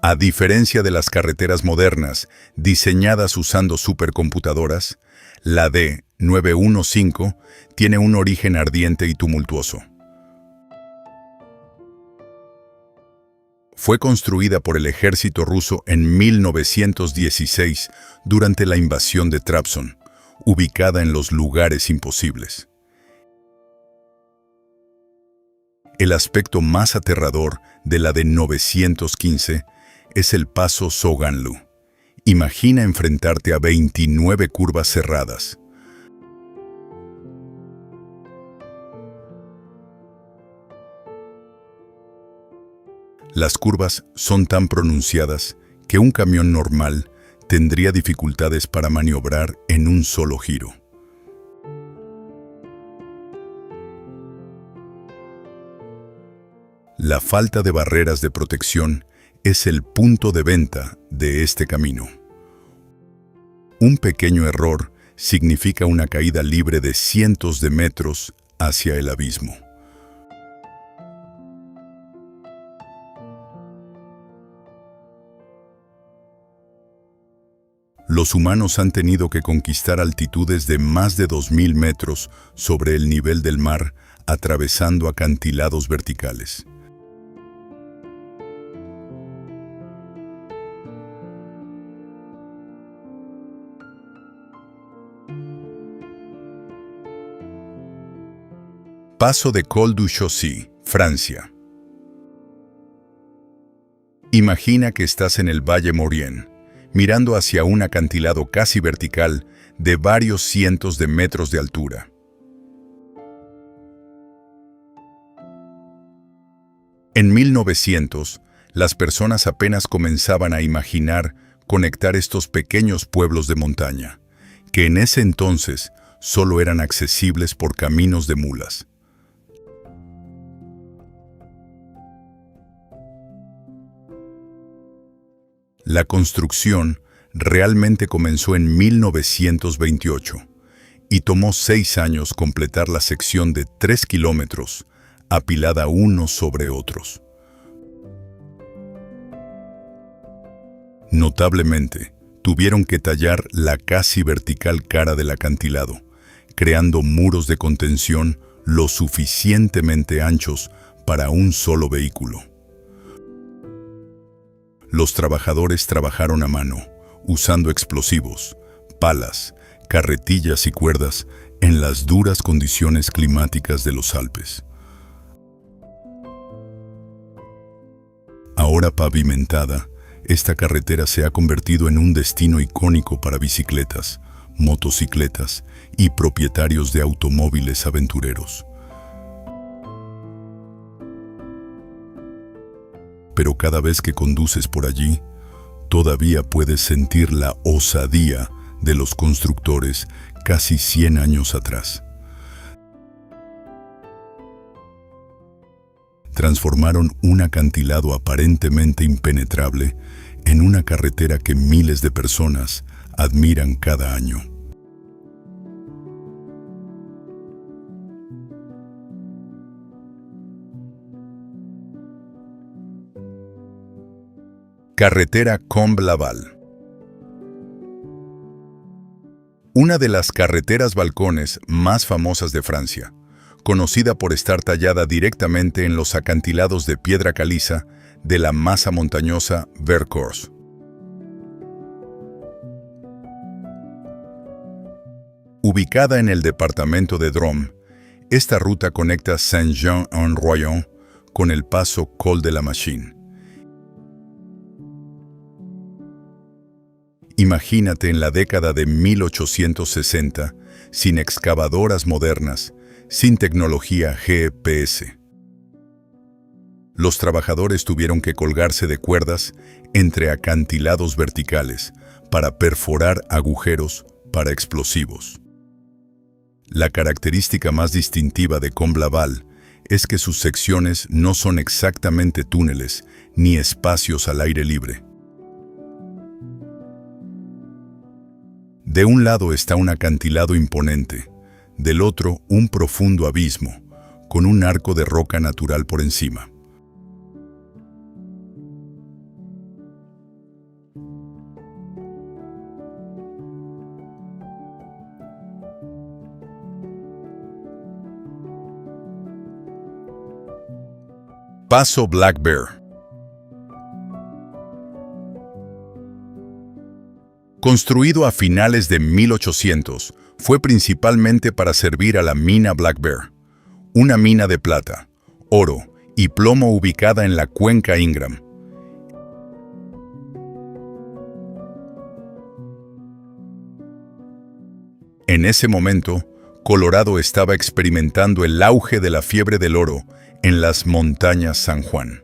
A diferencia de las carreteras modernas diseñadas usando supercomputadoras, la D915 tiene un origen ardiente y tumultuoso. Fue construida por el ejército ruso en 1916 durante la invasión de Trabzon, ubicada en los lugares imposibles. El aspecto más aterrador de la D915 es el paso Soganlu. Imagina enfrentarte a 29 curvas cerradas. Las curvas son tan pronunciadas que un camión normal tendría dificultades para maniobrar en un solo giro. La falta de barreras de protección es el punto de venta de este camino. Un pequeño error significa una caída libre de cientos de metros hacia el abismo. Los humanos han tenido que conquistar altitudes de más de 2000 metros sobre el nivel del mar, atravesando acantilados verticales. Paso de Col du Chaussy, Francia. Imagina que estás en el Valle Maurienne, mirando hacia un acantilado casi vertical de varios cientos de metros de altura. En 1900, las personas apenas comenzaban a imaginar conectar estos pequeños pueblos de montaña, que en ese entonces solo eran accesibles por caminos de mulas. La construcción realmente comenzó en 1928 y tomó 6 años completar la sección de 3 kilómetros, apilada unos sobre otros. Notablemente, tuvieron que tallar la casi vertical cara del acantilado, creando muros de contención lo suficientemente anchos para un solo vehículo. Los trabajadores trabajaron a mano, usando explosivos, palas, carretillas y cuerdas en las duras condiciones climáticas de los Alpes. Ahora pavimentada, esta carretera se ha convertido en un destino icónico para bicicletas, motocicletas y propietarios de automóviles aventureros. Pero cada vez que conduces por allí, todavía puedes sentir la osadía de los constructores casi 100 años atrás. Transformaron un acantilado aparentemente impenetrable en una carretera que miles de personas admiran cada año. Carretera Comble-Laval. Una de las carreteras balcones más famosas de Francia, conocida por estar tallada directamente en los acantilados de piedra caliza de la masa montañosa Vercors. Ubicada en el departamento de Drôme, esta ruta conecta Saint-Jean-en-Royans con el paso Col de la Machine. Imagínate en la década de 1860, sin excavadoras modernas, sin tecnología GPS. Los trabajadores tuvieron que colgarse de cuerdas entre acantilados verticales para perforar agujeros para explosivos. La característica más distintiva de Comble-Laval es que sus secciones no son exactamente túneles ni espacios al aire libre. De un lado está un acantilado imponente, del otro un profundo abismo, con un arco de roca natural por encima. Paso Black Bear. Construido a finales de 1800, fue principalmente para servir a la mina Black Bear, una mina de plata, oro y plomo ubicada en la cuenca Ingram. En ese momento, Colorado estaba experimentando el auge de la fiebre del oro en las montañas San Juan.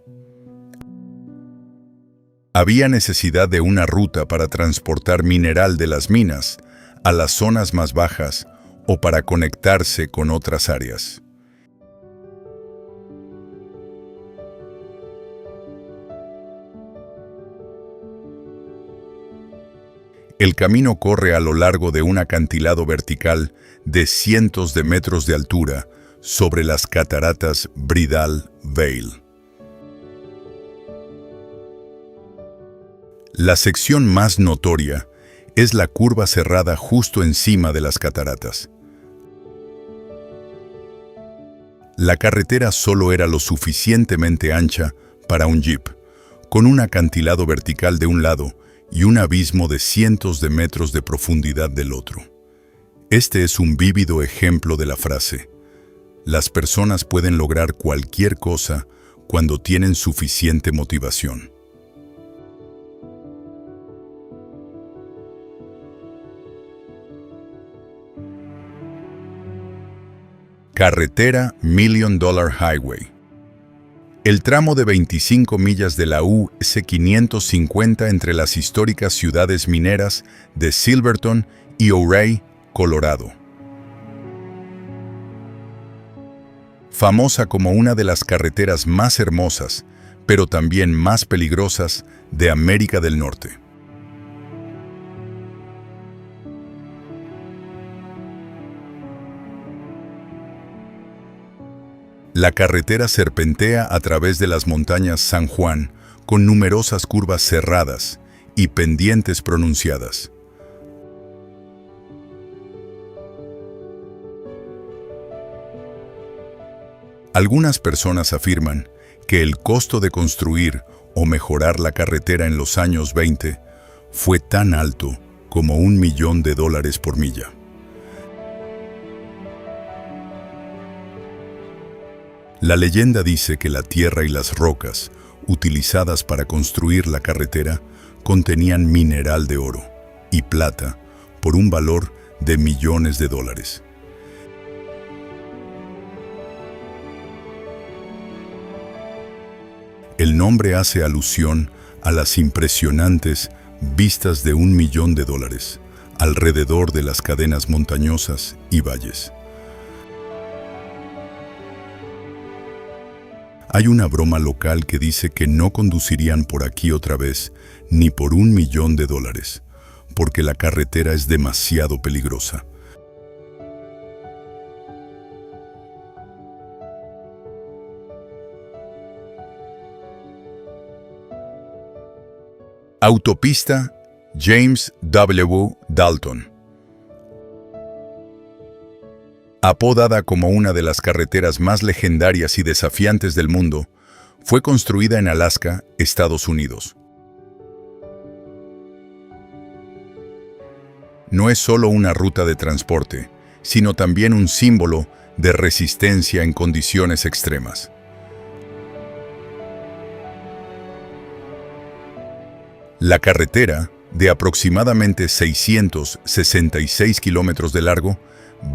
Había necesidad de una ruta para transportar mineral de las minas a las zonas más bajas o para conectarse con otras áreas. El camino corre a lo largo de un acantilado vertical de cientos de metros de altura sobre las cataratas Bridal Veil. La sección más notoria es la curva cerrada justo encima de las cataratas. La carretera solo era lo suficientemente ancha para un jeep, con un acantilado vertical de un lado y un abismo de cientos de metros de profundidad del otro. Este es un vívido ejemplo de la frase: las personas pueden lograr cualquier cosa cuando tienen suficiente motivación. Carretera Million Dollar Highway. El tramo de 25 millas de la US 550 entre las históricas ciudades mineras de Silverton y Ouray, Colorado. Famosa como una de las carreteras más hermosas, pero también más peligrosas de América del Norte. La carretera serpentea a través de las montañas San Juan con numerosas curvas cerradas y pendientes pronunciadas. Algunas personas afirman que el costo de construir o mejorar la carretera en los años 20 fue tan alto como $1 millón por milla. La leyenda dice que la tierra y las rocas utilizadas para construir la carretera contenían mineral de oro y plata por un valor de millones de dólares. El nombre hace alusión a las impresionantes vistas de $1 millón alrededor de las cadenas montañosas y valles. Hay una broma local que dice que no conducirían por aquí otra vez ni por $1 millón, porque la carretera es demasiado peligrosa. Autopista James W. Dalton. Apodada como una de las carreteras más legendarias y desafiantes del mundo, fue construida en Alaska, Estados Unidos. No es solo una ruta de transporte, sino también un símbolo de resistencia en condiciones extremas. La carretera, de aproximadamente 666 kilómetros de largo,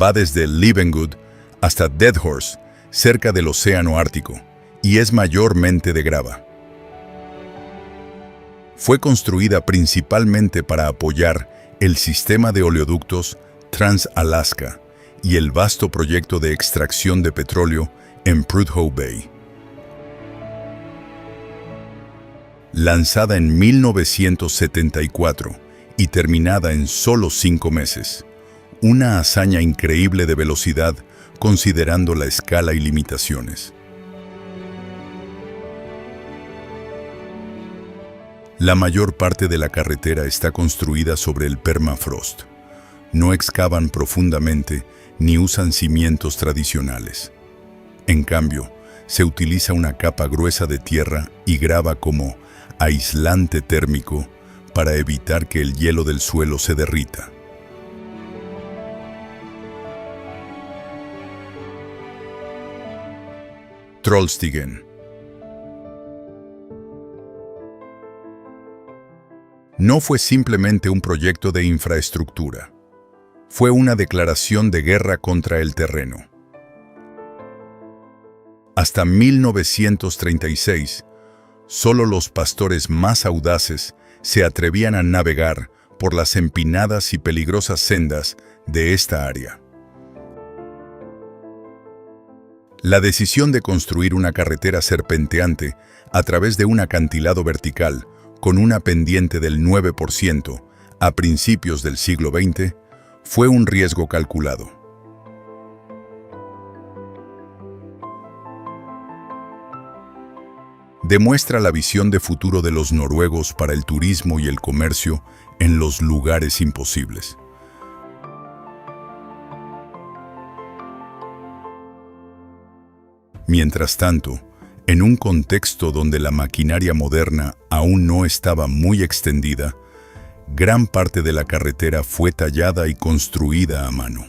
va desde Leavengood hasta Dead Horse, cerca del Océano Ártico, y es mayormente de grava. Fue construida principalmente para apoyar el sistema de oleoductos Trans-Alaska y el vasto proyecto de extracción de petróleo en Prudhoe Bay. Lanzada en 1974 y terminada en solo 5 meses, una hazaña increíble de velocidad considerando la escala y limitaciones. La mayor parte de la carretera está construida sobre el permafrost. No excavan profundamente ni usan cimientos tradicionales. En cambio, se utiliza una capa gruesa de tierra y grava como aislante térmico para evitar que el hielo del suelo se derrita. Trollstigen. No fue simplemente un proyecto de infraestructura. Fue una declaración de guerra contra el terreno. Hasta 1936, solo los pastores más audaces se atrevían a navegar por las empinadas y peligrosas sendas de esta área. La decisión de construir una carretera serpenteante a través de un acantilado vertical con una pendiente del 9% a principios del siglo XX fue un riesgo calculado. Demuestra la visión de futuro de los noruegos para el turismo y el comercio en los lugares imposibles. Mientras tanto, en un contexto donde la maquinaria moderna aún no estaba muy extendida, gran parte de la carretera fue tallada y construida a mano.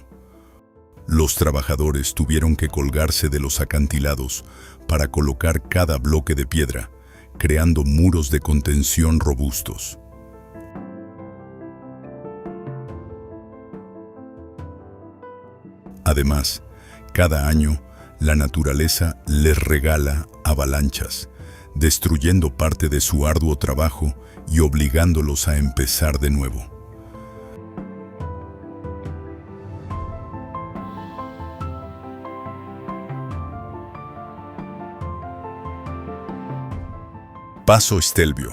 Los trabajadores tuvieron que colgarse de los acantilados para colocar cada bloque de piedra, creando muros de contención robustos. Además, cada año, la naturaleza les regala avalanchas, destruyendo parte de su arduo trabajo y obligándolos a empezar de nuevo. Paso Stelvio.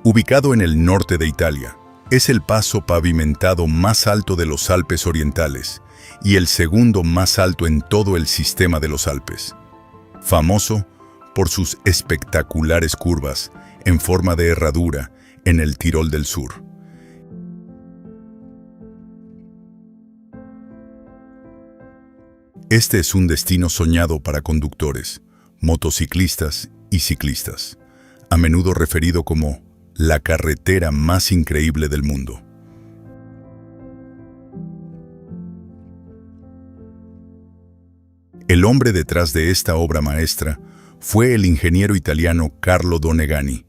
Ubicado en el norte de Italia, es el paso pavimentado más alto de los Alpes orientales y el segundo más alto en todo el sistema de los Alpes. Famoso por sus espectaculares curvas en forma de herradura en el Tirol del Sur. Este es un destino soñado para conductores, motociclistas y ciclistas, a menudo referido como la carretera más increíble del mundo. El hombre detrás de esta obra maestra fue el ingeniero italiano Carlo Donegani,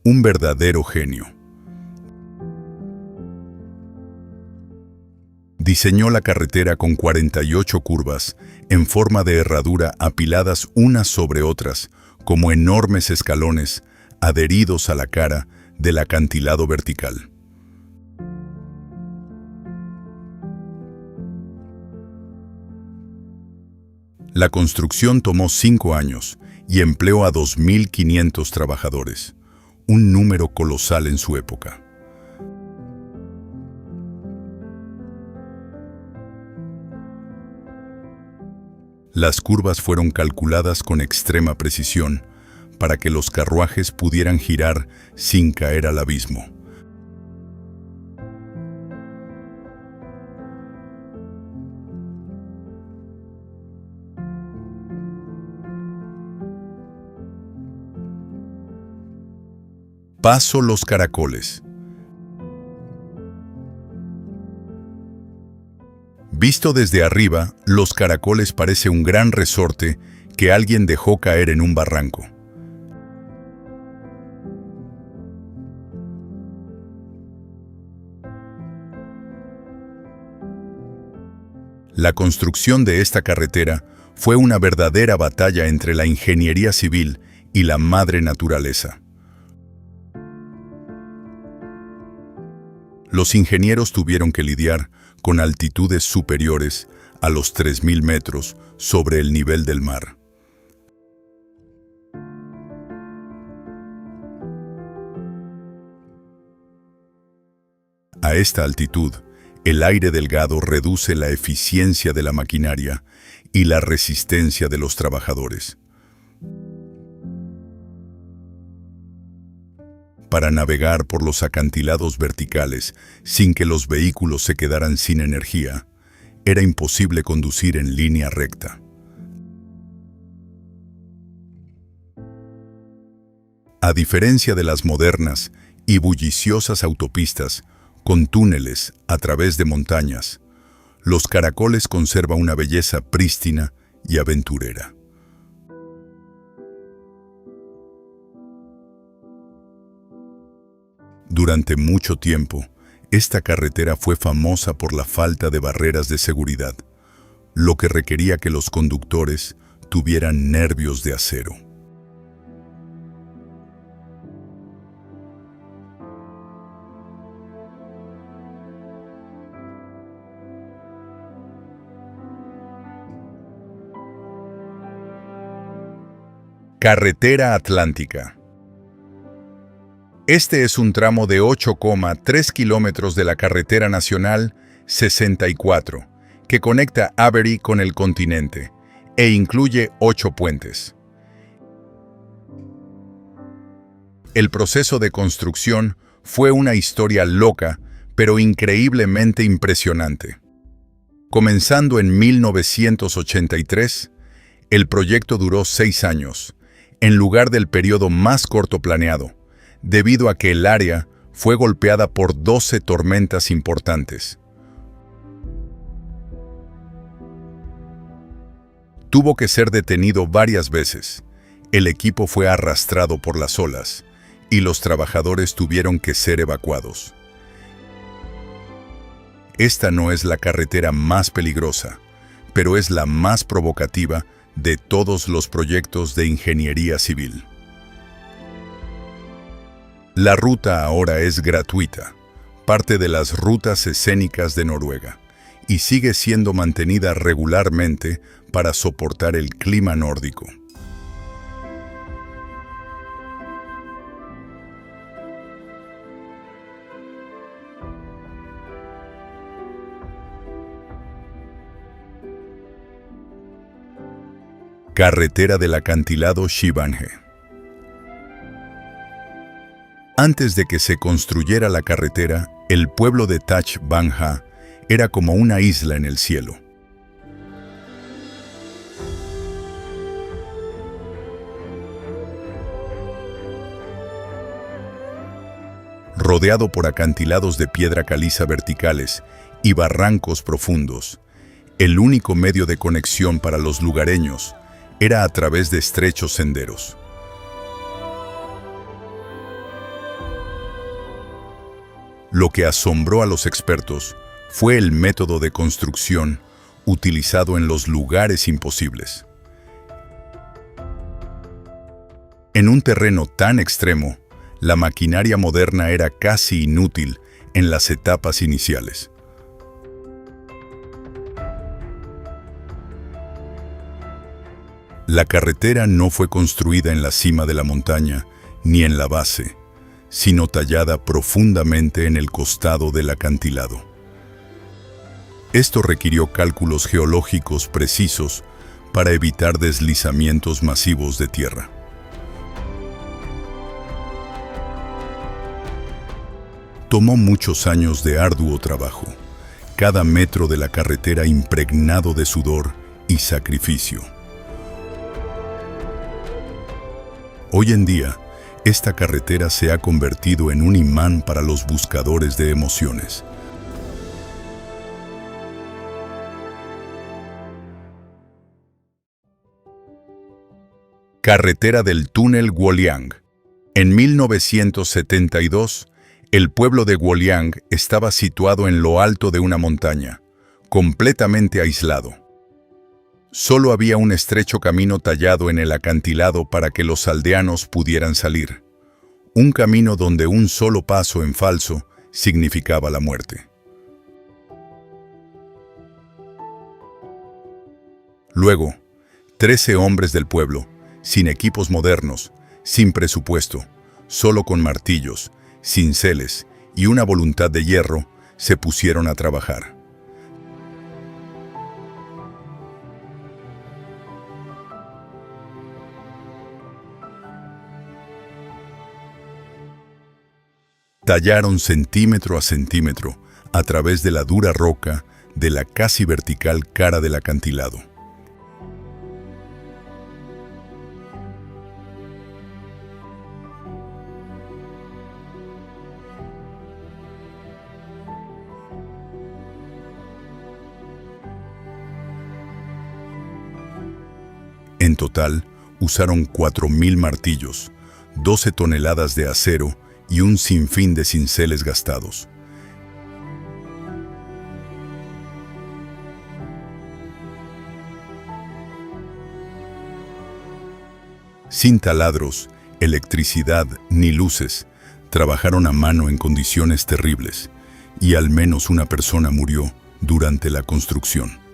un verdadero genio. Diseñó la carretera con 48 curvas en forma de herradura apiladas unas sobre otras, como enormes escalones adheridos a la cara del acantilado vertical. La construcción tomó 5 años y empleó a 2.500 trabajadores, un número colosal en su época. Las curvas fueron calculadas con extrema precisión para que los carruajes pudieran girar sin caer al abismo. Paso Los Caracoles. Visto desde arriba, Los Caracoles parece un gran resorte que alguien dejó caer en un barranco. La construcción de esta carretera fue una verdadera batalla entre la ingeniería civil y la madre naturaleza. Los ingenieros tuvieron que lidiar con altitudes superiores a los 3.000 metros sobre el nivel del mar. A esta altitud, el aire delgado reduce la eficiencia de la maquinaria y la resistencia de los trabajadores. Para navegar por los acantilados verticales sin que los vehículos se quedaran sin energía, era imposible conducir en línea recta. A diferencia de las modernas y bulliciosas autopistas con túneles a través de montañas, los caracoles conservan una belleza prístina y aventurera. Durante mucho tiempo, esta carretera fue famosa por la falta de barreras de seguridad, lo que requería que los conductores tuvieran nervios de acero. Carretera Atlántica. Este es un tramo de 8,3 kilómetros de la Carretera Nacional 64, que conecta Avery con el continente, e incluye 8 puentes. El proceso de construcción fue una historia loca, pero increíblemente impresionante. Comenzando en 1983, el proyecto duró 6 años, en lugar del periodo más corto planeado, debido a que el área fue golpeada por 12 tormentas importantes. Tuvo que ser detenido varias veces, el equipo fue arrastrado por las olas y los trabajadores tuvieron que ser evacuados. Esta no es la carretera más peligrosa, pero es la más provocativa de todos los proyectos de ingeniería civil. La ruta ahora es gratuita, parte de las rutas escénicas de Noruega, y sigue siendo mantenida regularmente para soportar el clima nórdico. Carretera del acantilado Shibanje. Antes de que se construyera la carretera, el pueblo de Tachbanja era como una isla en el cielo. Rodeado por acantilados de piedra caliza verticales y barrancos profundos, el único medio de conexión para los lugareños era a través de estrechos senderos. Lo que asombró a los expertos fue el método de construcción utilizado en los lugares imposibles. En un terreno tan extremo, la maquinaria moderna era casi inútil en las etapas iniciales. La carretera no fue construida en la cima de la montaña ni en la base, sino tallada profundamente en el costado del acantilado. Esto requirió cálculos geológicos precisos para evitar deslizamientos masivos de tierra. Tomó muchos años de arduo trabajo, cada metro de la carretera impregnado de sudor y sacrificio. Hoy en día, esta carretera se ha convertido en un imán para los buscadores de emociones. Carretera del túnel Gwolyang. En 1972, el pueblo de Gwolyang estaba situado en lo alto de una montaña, completamente aislado. Solo había un estrecho camino tallado en el acantilado para que los aldeanos pudieran salir. Un camino donde un solo paso en falso significaba la muerte. Luego, 13 hombres del pueblo, sin equipos modernos, sin presupuesto, solo con martillos, cinceles y una voluntad de hierro, se pusieron a trabajar. Tallaron centímetro a centímetro a través de la dura roca de la casi vertical cara del acantilado. En total, usaron 4.000 martillos, 12 toneladas de acero y un sinfín de cinceles gastados. Sin taladros, electricidad ni luces, trabajaron a mano en condiciones terribles, y al menos una persona murió durante la construcción.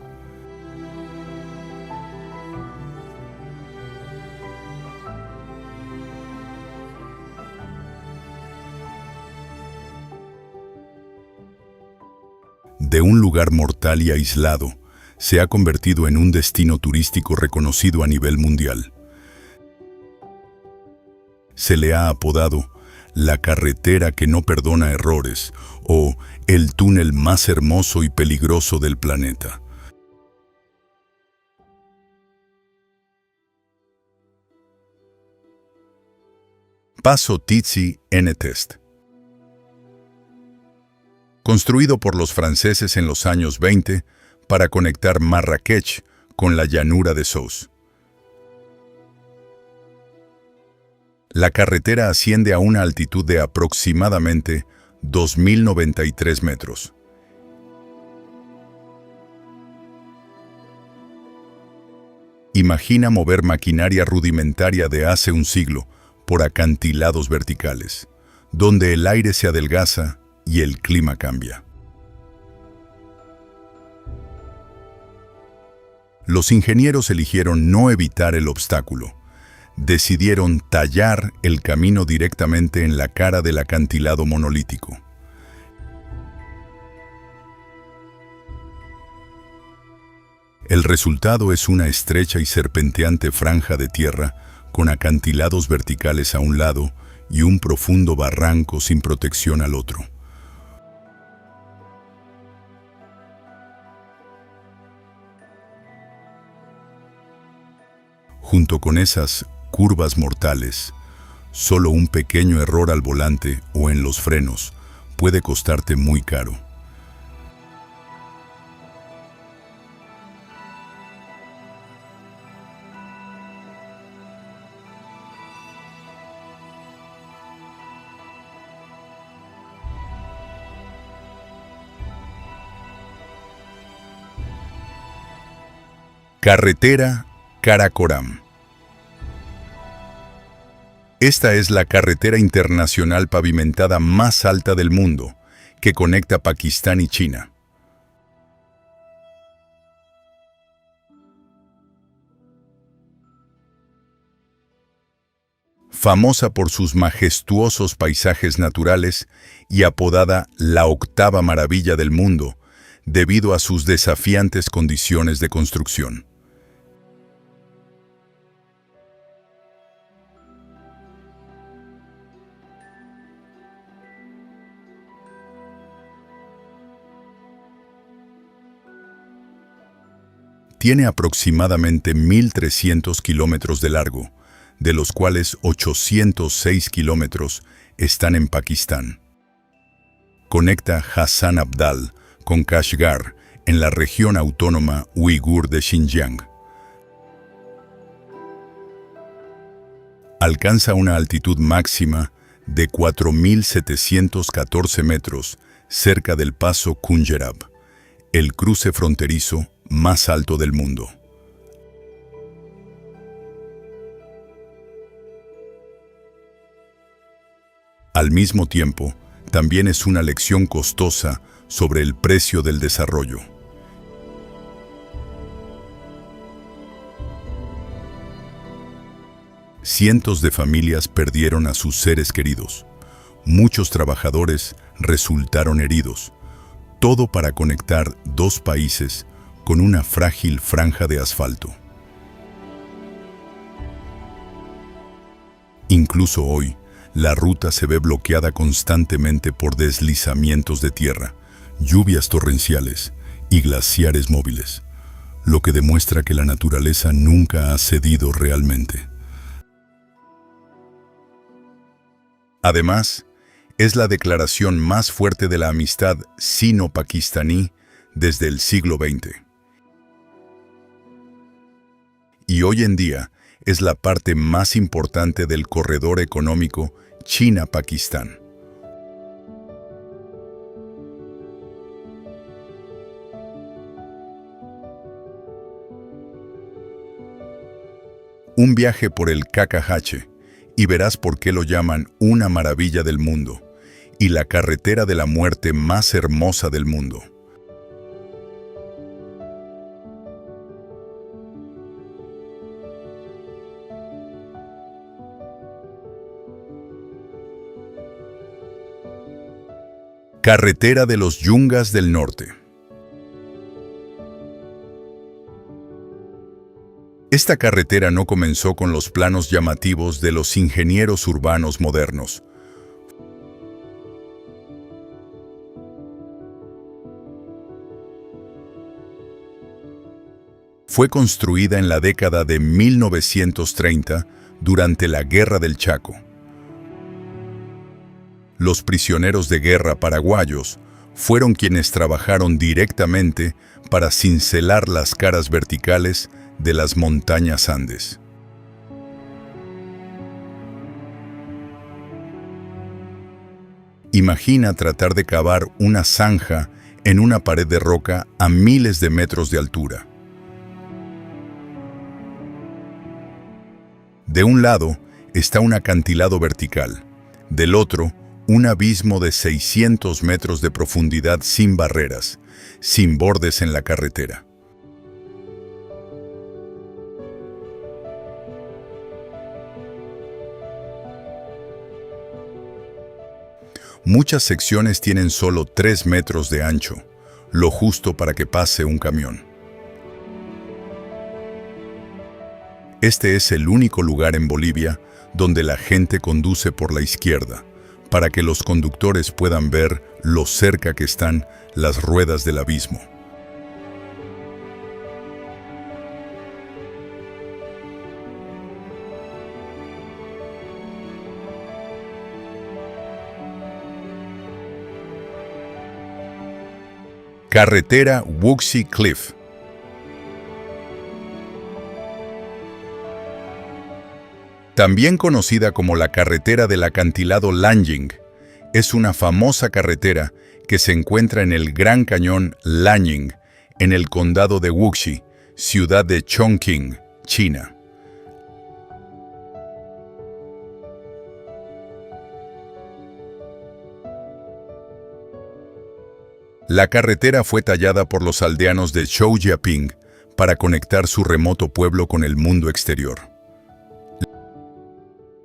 De un lugar mortal y aislado, se ha convertido en un destino turístico reconocido a nivel mundial. Se le ha apodado la carretera que no perdona errores o el túnel más hermoso y peligroso del planeta. Paso Tizi en Test. Construido por los franceses en los años 20 para conectar Marrakech con la llanura de Sousse. La carretera asciende a una altitud de aproximadamente 2.093 metros. Imagina mover maquinaria rudimentaria de hace un siglo por acantilados verticales, donde el aire se adelgaza y el clima cambia. Los ingenieros eligieron no evitar el obstáculo. Decidieron tallar el camino directamente en la cara del acantilado monolítico. El resultado es una estrecha y serpenteante franja de tierra con acantilados verticales a un lado y un profundo barranco sin protección al otro. Junto con esas curvas mortales, solo un pequeño error al volante o en los frenos puede costarte muy caro. Carretera Karakoram. Esta es la carretera internacional pavimentada más alta del mundo, que conecta Pakistán y China. Famosa por sus majestuosos paisajes naturales y apodada la octava maravilla del mundo, debido a sus desafiantes condiciones de construcción. Tiene aproximadamente 1.300 kilómetros de largo, de los cuales 806 kilómetros están en Pakistán. Conecta Hassan Abdal con Kashgar, en la región autónoma uigur de Xinjiang. Alcanza una altitud máxima de 4.714 metros cerca del paso Khunjerab, el cruce fronterizo más alto del mundo. Al mismo tiempo, también es una lección costosa sobre el precio del desarrollo. Cientos de familias perdieron a sus seres queridos. Muchos trabajadores resultaron heridos. Todo para conectar dos países con una frágil franja de asfalto. Incluso hoy, la ruta se ve bloqueada constantemente por deslizamientos de tierra, lluvias torrenciales y glaciares móviles, lo que demuestra que la naturaleza nunca ha cedido realmente. Además, es la declaración más fuerte de la amistad sino-pakistaní desde el siglo XX. Y hoy en día es la parte más importante del corredor económico China-Pakistán. Un viaje por el KKH y verás por qué lo llaman una maravilla del mundo y la carretera de la muerte más hermosa del mundo. Carretera de los Yungas del Norte. Esta carretera no comenzó con los planos llamativos de los ingenieros urbanos modernos. Fue construida en la década de 1930 durante la Guerra del Chaco. Los prisioneros de guerra paraguayos fueron quienes trabajaron directamente para cincelar las caras verticales de las montañas Andes. Imagina tratar de cavar una zanja en una pared de roca a miles de metros de altura. De un lado está un acantilado vertical, del otro un abismo de 600 metros de profundidad sin barreras, sin bordes en la carretera. Muchas secciones tienen solo 3 metros de ancho, lo justo para que pase un camión. Este es el único lugar en Bolivia donde la gente conduce por la izquierda, para que los conductores puedan ver lo cerca que están las ruedas del abismo. Carretera Wuxi Cliff. También conocida como la carretera del acantilado Lanying, es una famosa carretera que se encuentra en el Gran Cañón Lanying, en el condado de Wuxi, ciudad de Chongqing, China. La carretera fue tallada por los aldeanos de Zhoujiaping para conectar su remoto pueblo con el mundo exterior.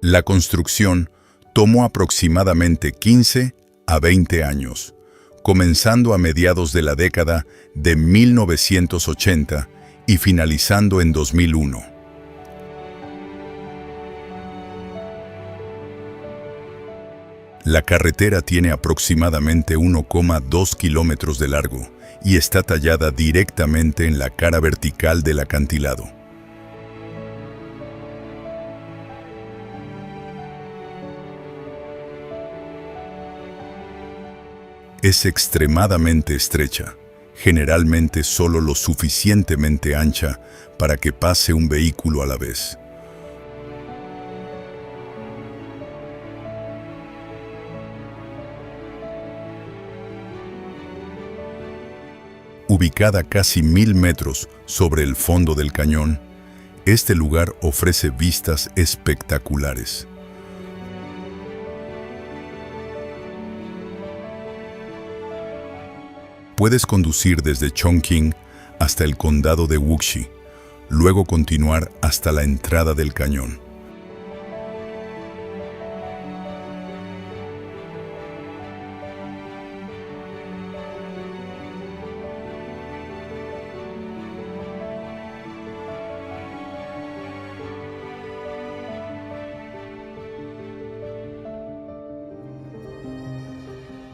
La construcción tomó aproximadamente 15 a 20 años, comenzando a mediados de la década de 1980 y finalizando en 2001. La carretera tiene aproximadamente 1,2 kilómetros de largo y está tallada directamente en la cara vertical del acantilado. Es extremadamente estrecha, generalmente solo lo suficientemente ancha para que pase un vehículo a la vez. Ubicada casi 1000 metros sobre el fondo del cañón, este lugar ofrece vistas espectaculares. Puedes conducir desde Chongqing hasta el condado de Wuxi, luego continuar hasta la entrada del cañón.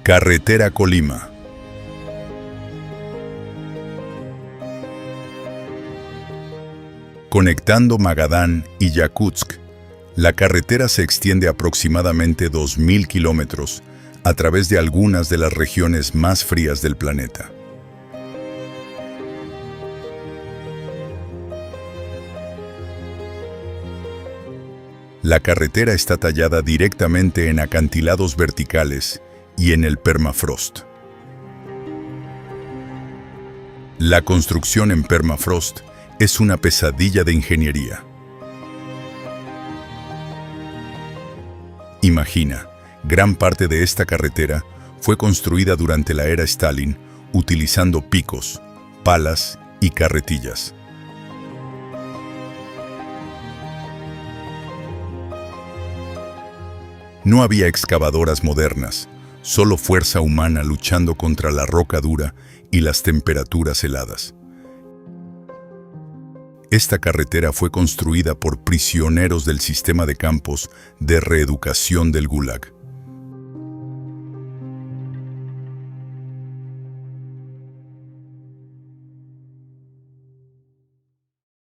Carretera Colima. Conectando Magadán y Yakutsk, la carretera se extiende aproximadamente 2.000 kilómetros a través de algunas de las regiones más frías del planeta. La carretera está tallada directamente en acantilados verticales y en el permafrost. La construcción en permafrost es una pesadilla de ingeniería. Imagina, gran parte de esta carretera fue construida durante la era Stalin utilizando picos, palas y carretillas. No había excavadoras modernas, solo fuerza humana luchando contra la roca dura y las temperaturas heladas. Esta carretera fue construida por prisioneros del sistema de campos de reeducación del Gulag.